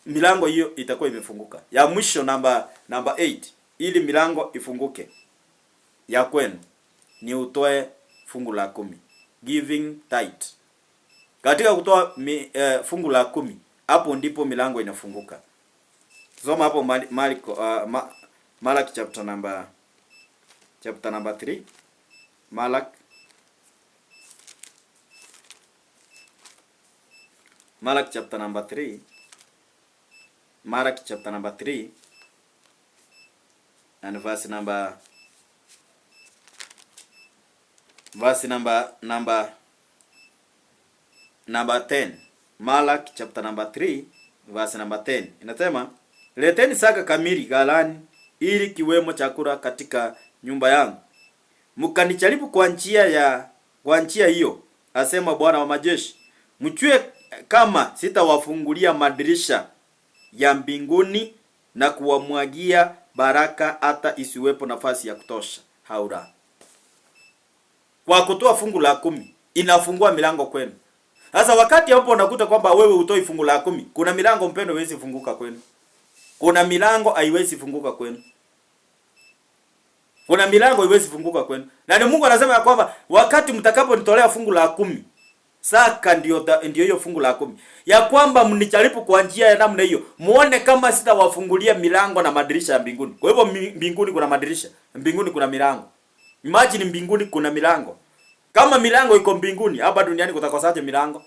milango hiyo itakuwa imefunguka. Ya mwisho namba 8, ili milango ifunguke ya kwenu ni utoe fungu la 10. Giving tithe. Katika kutoa fungu la 10, hapo ndipo milango inafunguka. Tusoma hapo Malaki chapter number 3. Malaki chapter number 3. Malaki chapter number 3 and verse number 10. Malaki chapter number 3 verse number 10. Inasema, leteni saka kamili ghalani ili kiwemo chakula katika nyumba yangu. Mkanicharibu kwa njia hiyo, asema Bwana wa majeshi. Mchue kama sitawafungulia madirisha ya mbinguni na kuwamwagia baraka hata isiwepo nafasi ya kutosha. Haura. Kwa kutoa fungu la 10 inafungua milango kwenu. Sasa wakati hapo unakuta kwamba wewe utoi fungu la 10, kuna milango mpendo haiwezi funguka kwenu. Kuna milango haiwezi funguka kwenu. Kuna milango haiwezi funguka kwenu. Na ni Mungu anasema ya kwamba wakati mtakaponitolea fungu la 10, saka ndio hiyo fungu la 10. Ya kwamba mnicharipu kwa njia ya namna hiyo, muone kama sitawafungulia milango na madirisha ya mbinguni. Kwa hivyo mbinguni kuna madirisha, mbinguni kuna milango. Imagine mbinguni kuna milango. Kama milango iko mbinguni, hapa duniani kutakosaje milango?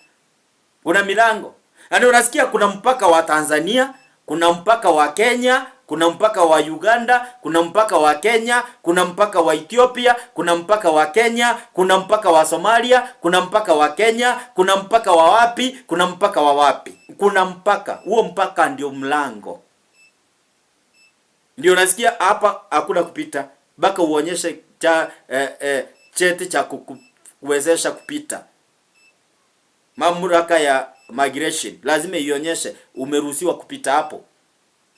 Kuna milango. Na unasikia kuna mpaka wa Tanzania, kuna mpaka wa Kenya, kuna mpaka wa Uganda, kuna mpaka wa Kenya, kuna mpaka wa Ethiopia, kuna mpaka wa Kenya, kuna mpaka wa Somalia, kuna mpaka wa Kenya, kuna mpaka wa wapi, kuna mpaka wa wapi. Kuna mpaka. Huo mpaka ndio mlango. Ndio unasikia hapa hakuna kupita. Baka uonyeshe cheti cha kuwezesha kupita. Mamlaka ya migration lazima ionyeshe umeruhusiwa kupita hapo.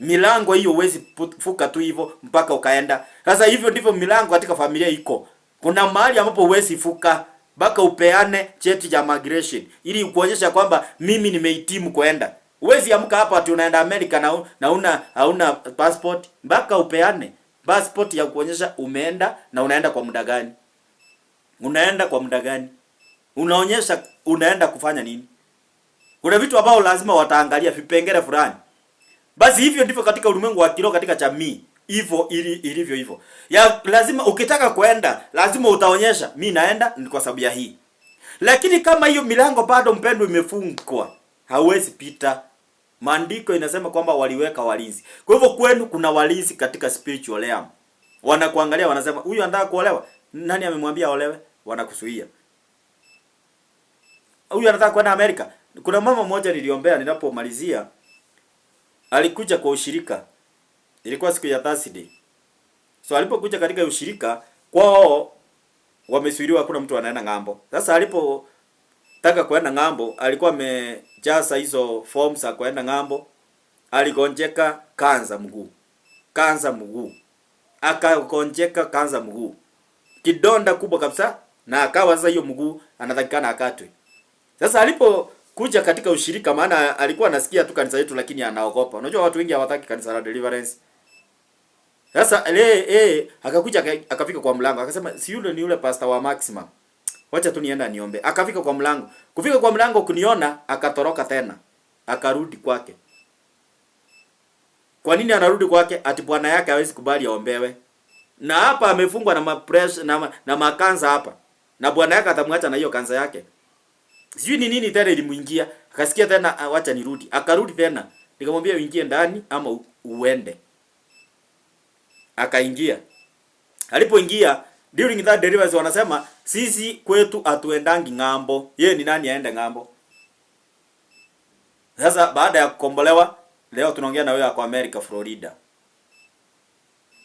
Milango hiyo huwezi fuka tu hivyo mpaka ukaenda. Sasa hivyo ndivyo milango katika familia iko. Kuna mahali ambapo huwezi fuka mpaka upeane cheti cha migration ili kuonyesha kwamba mimi nimehitimu kwenda. Huwezi amka hapa ati unaenda America na hauna passport mpaka upeane passport ya kuonyesha umeenda na unaenda kwa muda gani. Unaenda kwa muda gani? Unaonyesha unaenda kufanya nini? Kuna vitu ambao lazima wataangalia vipengele fulani. Basi hivyo ndivyo katika ulimwengu wa kiroho katika jamii. Hivyo ilivyo hivyo. Ya lazima ukitaka kwenda, lazima utaonyesha mimi naenda ni kwa sababu ya hii. Lakini kama hiyo milango bado mpendo imefungwa, hauwezi pita. Maandiko inasema kwamba waliweka walinzi. Kwa hivyo kwenu kuna walinzi katika spiritual realm. Wanakuangalia wanasema huyu anataka kuolewa. Nani amemwambia olewe? Wanakusuia. Huyu anataka kwenda Amerika. Kuna mama mmoja niliombea ninapomalizia. Alikuja kwa ushirika. Ilikuwa siku ya Thursday. So alipokuja katika ushirika kwao wamesuiliwa hakuna mtu anaenda ng'ambo. Sasa alipotaka kwenda ng'ambo alikuwa amejaza hizo forms za kwenda ng'ambo. Aligonjeka kanza mguu. Akagonjeka kanza mguu. Kidonda kubwa kabisa na akawa sasa hiyo mguu anatakikana akatwe. Sasa alipokuja katika ushirika maana alikuwa anasikia tu kanisa yetu lakini anaogopa. Unajua watu wengi hawataki kanisa la Deliverance. Sasa akakuja akafika kwa mlango akasema si yule ni yule pastor wa Maximum. Wacha tu nienda niombe. Akafika kwa mlango. Kufika kwa mlango kuniona akatoroka tena. Akarudi kwake. Kwa nini anarudi kwake? Ati bwana yake hawezi kubali aombewe. Na hapa amefungwa na mapressure na makanza hapa. Na bwana yake atamwacha na hiyo kanza yake. Sijui ni nini tena ilimuingia. Akasikia tena wacha nirudi. Akarudi tena. Nikamwambia uingie ndani ama uende. Akaingia. Alipoingia during that delivery wanasema sisi kwetu atuendangi ng'ambo. Yeye ni nani aende ng'ambo? Sasa baada ya kukombolewa leo tunaongea na wewe kwa America, Florida.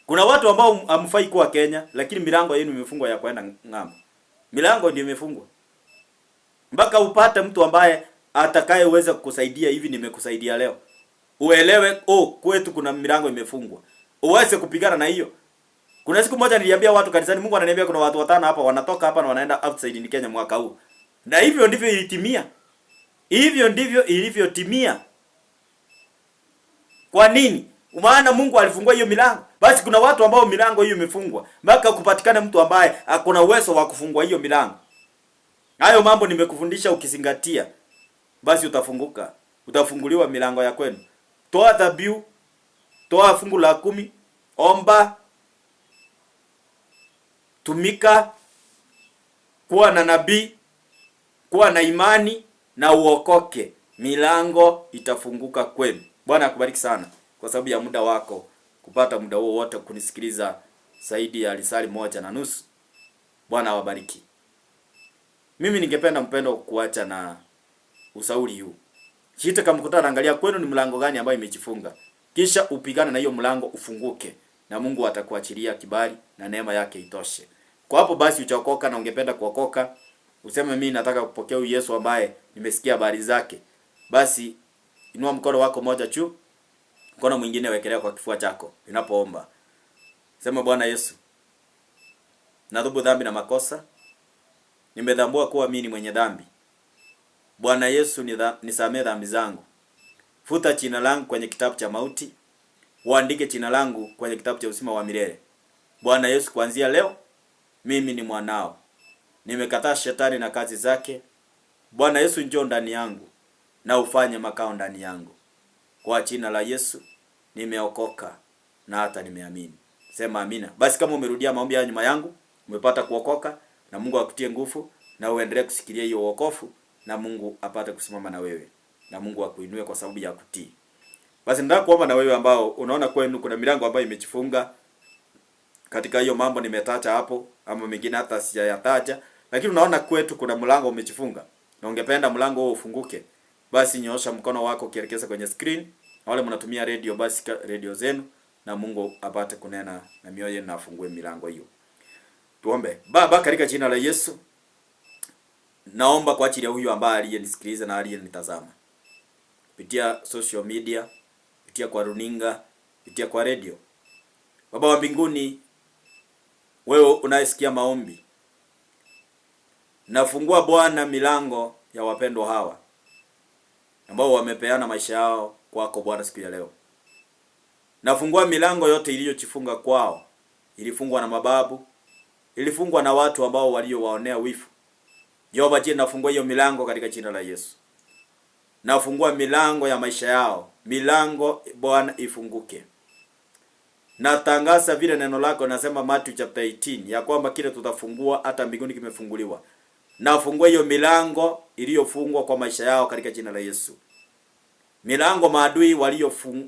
Kuna watu ambao hamfai kuwa Kenya lakini milango yenu imefungwa ya kwenda ng'ambo. Milango ndio imefungwa. Mpaka upate mtu ambaye atakayeweza kukusaidia hivi nimekusaidia leo. Uelewe kwetu kuna milango imefungwa. Uweze kupigana na hiyo. Kuna siku moja niliambia watu kanisani, Mungu ananiambia kuna watu 5 hapa wanatoka hapa na wanaenda outside in Kenya mwaka huu. Na hivyo ndivyo ilitimia. Hivyo ndivyo ilivyotimia. Kwa nini? Maana Mungu alifungua hiyo milango. Basi kuna watu ambao milango hiyo imefungwa. Mpaka kupatikana mtu ambaye akona uwezo wa kufungua hiyo milango. Hayo mambo nimekufundisha ukizingatia. Basi utafunguka. Utafunguliwa milango ya kwenu. Toa dhabihu, toa fungu la 10, omba, tumika, kuwa na nabii, kuwa na imani na uokoke. Milango itafunguka kwenu. Bwana akubariki sana kwa sababu ya muda wako kupata muda huo wote kunisikiliza zaidi ya lisali 1.5. Bwana awabariki. Mimi ningependa mpendo kuacha na usauri huu. Shite kama mkutana angalia kwenu ni mlango gani ambayo imejifunga. Kisha upigane na hiyo mlango ufunguke na Mungu atakuachilia kibali na neema yake itoshe. Kwa hapo basi utaokoka na ungependa kuokoka, useme mimi nataka kupokea huyu Yesu ambaye nimesikia habari zake. Basi inua mkono wako moja juu, mkono mwingine wekelea kwa kifua chako ninapoomba. Sema Bwana Yesu, natubu dhambi na makosa. Nimedhambua kuwa mimi ni mwenye dhambi. Bwana Yesu nisamehe dhambi zangu. Futa jina langu kwenye kitabu cha mauti. Uandike jina langu kwenye kitabu cha uzima wa milele. Bwana Yesu, kuanzia leo mimi ni mwanao. Nimekataa shetani na kazi zake. Bwana Yesu, njoo ndani yangu na ufanye makao ndani yangu. Kwa jina la Yesu nimeokoka na hata nimeamini. Sema amina. Basi kama umerudia maombi ya nyuma yangu, umepata kuokoka na Mungu akutie nguvu na uendelee kusikilia hiyo wokovu na Mungu apate kusimama na wewe. Na Mungu akuinue kwa sababu ya kutii. Basi nataka kuomba na wewe ambao unaona kwenu kuna milango ambayo imejifunga katika hiyo mambo nimetaja hapo ama mengine hata sijayataja, lakini unaona kwetu kuna mlango umejifunga na ungependa mlango huo ufunguke. Basi nyoosha mkono wako kielekeza kwenye screen. Na wale mnatumia radio basi radio zenu na Mungu apate kunena na mioyo yenu na afungue milango hiyo. Tuombe. Baba, katika jina la Yesu, naomba kwa ajili ya huyu ambaye aliyenisikiliza na aliyenitazama kupitia social media, kupitia kwa runinga, kupitia kwa radio. Baba wa mbinguni, wewe unayesikia maombi, nafungua Bwana milango ya wapendwa hawa ambao wamepeana maisha yao kwako Bwana siku ya leo. Nafungua milango yote iliyojifunga kwao. Ilifungwa na mababu, ilifungwa na watu ambao waliowaonea wifu. Jehova, je, nafungua hiyo milango katika jina la Yesu. Nafungua milango ya maisha yao. Milango Bwana ifunguke. Natangaza vile neno lako nasema Matthew chapter 18 ya kwamba kile tutafungua hata mbinguni kimefunguliwa. Nafungua hiyo milango iliyofungwa kwa maisha yao katika jina la Yesu. Milango maadui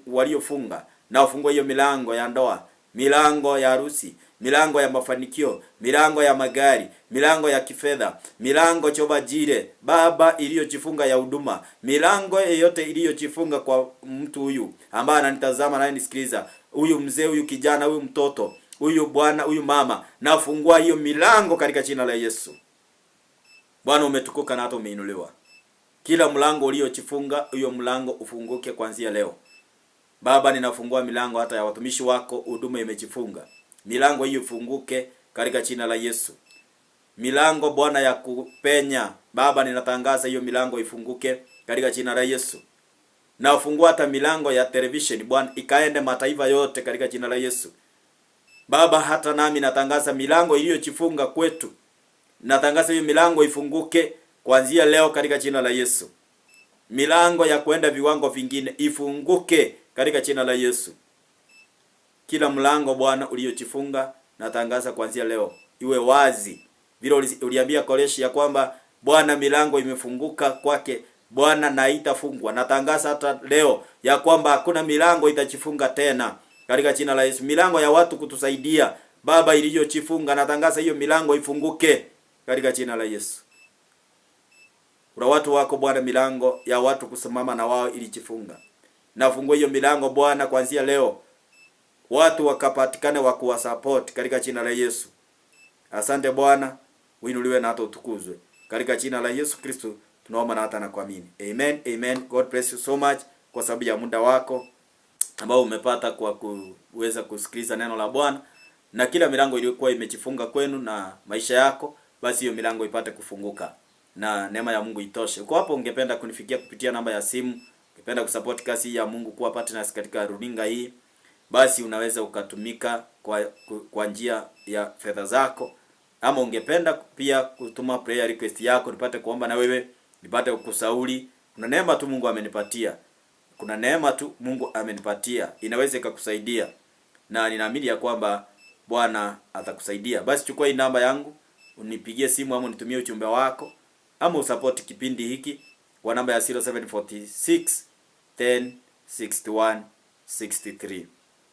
waliofunga, nafungua hiyo milango ya ndoa, milango ya harusi, milango ya mafanikio, milango ya magari, milango ya kifedha, milango Jehova Jire, Baba iliyojifunga ya huduma, milango yote iliyojifunga kwa mtu huyu ambaye ananitazama na nisikiliza, huyu mzee, huyu kijana, huyu mtoto, huyu bwana, huyu mama, nafungua hiyo milango katika jina la Yesu. Bwana umetukuka na hata umeinuliwa. Kila mlango uliojifunga, hiyo mlango ufunguke kuanzia leo. Baba, ninafungua milango hata ya watumishi wako, huduma imejifunga. Milango hiyo ifunguke katika jina la Yesu. Milango Bwana ya kupenya, Baba ninatangaza hiyo milango ifunguke katika jina la Yesu. Nafungua hata milango ya television Bwana ikaende mataifa yote katika jina la Yesu. Baba, hata nami natangaza milango iliyojifunga kwetu. Natangaza hiyo milango ifunguke kuanzia leo katika jina la Yesu. Milango ya kwenda viwango vingine ifunguke katika jina la Yesu. Kila mlango Bwana uliojifunga natangaza kuanzia leo iwe wazi. Vile uliambia Koreshi ya kwamba Bwana milango imefunguka kwake, Bwana na itafungwa. Natangaza hata leo ya kwamba hakuna milango itachifunga tena katika jina la Yesu. Milango ya watu kutusaidia Baba iliyochifunga, natangaza hiyo milango ifunguke katika jina la Yesu. Kuna watu wako Bwana, milango ya watu kusimama na wao ilichifunga. Nafungua hiyo milango Bwana kuanzia leo. Watu wakapatikane wa kuwasupport katika jina la Yesu. Asante Bwana, uinuliwe na hata utukuzwe. Katika jina la Yesu Kristo tunaomba na hata na kuamini. Amen. Amen. God bless you so much kwa sababu ya muda wako ambao umepata kwa kuweza kusikiliza neno la Bwana, na kila milango iliyokuwa imejifunga kwenu na maisha yako, basi hiyo milango ipate kufunguka na neema ya Mungu itoshe. Uko hapo ungependa kunifikia kupitia namba ya simu, ungependa kusupport kazi ya Mungu, kuwa partners katika runinga hii, basi unaweza ukatumika kwa njia ya fedha zako, ama ungependa pia kutuma prayer request yako nipate kuomba na wewe, nipate kukusauri. Kuna neema tu Mungu amenipatia. Kuna neema tu Mungu amenipatia. Inaweza ikakusaidia. Na ninaamini ya kwamba Bwana atakusaidia. Basi chukua hii namba yangu, unipigie simu ama unitumie ujumbe wako, ama usupport kipindi hiki kwa namba ya 0746 10 61 63.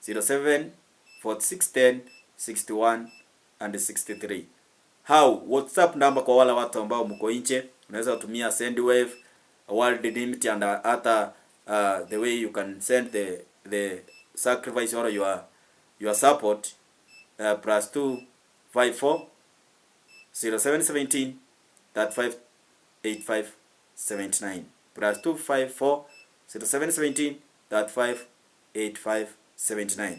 0746 10 61 and 63. How WhatsApp number kwa wale watu ambao mko nje, unaweza kutumia Sendwave, World Limit and other the way you can send the sacrifice or your support plus 254 0717 35 85 79 plus 254 0717 35 85 79.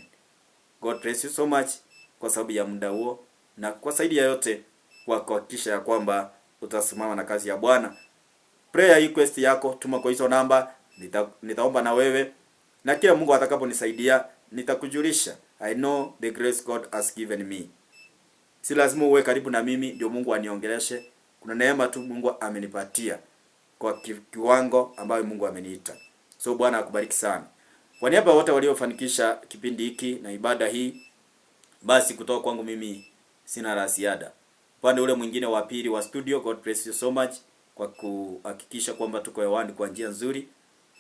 God bless you so much kwa sababu ya muda huo, na kwa saidi ya yote kwa kuhakikisha ya kwamba utasimama na kazi ya Bwana. Prayer request yako tuma kwa hizo namba, nitaomba na wewe, na kila Mungu atakaponisaidia nitakujulisha. I know the grace God has given me. Si lazima uwe karibu na mimi ndio Mungu aniongeleshe. Kuna neema tu Mungu amenipatia kwa kiwango ambayo Mungu ameniita. So Bwana akubariki sana. Kwa niaba wote waliofanikisha kipindi hiki na ibada hii, basi kutoka kwangu mimi sina la ziada. Upande ule mwingine wa pili wa studio, God bless you so much kwa kuhakikisha kwamba tuko hewani kwa njia nzuri,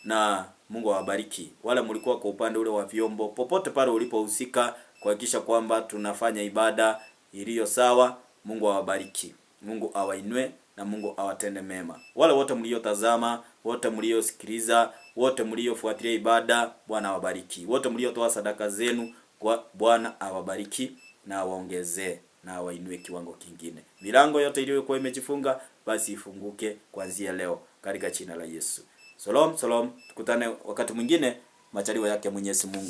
na Mungu awabariki. Wala mlikuwa kwa upande ule wa vyombo, popote pale ulipohusika kuhakikisha kwamba tunafanya ibada iliyo sawa, Mungu awabariki. Mungu awainue na Mungu awatende mema. Wale wote mliotazama, wote mliosikiliza, wote mliofuatilia ibada, Bwana awabariki. Wote mliotoa sadaka zenu, Bwana awabariki na awaongezee na awainue kiwango kingine. Milango yote iliyokuwa imejifunga basi ifunguke kuanzia leo katika jina la Yesu. Shalom, shalom. Tukutane wakati mwingine, majaliwa yake Mwenyezi Mungu.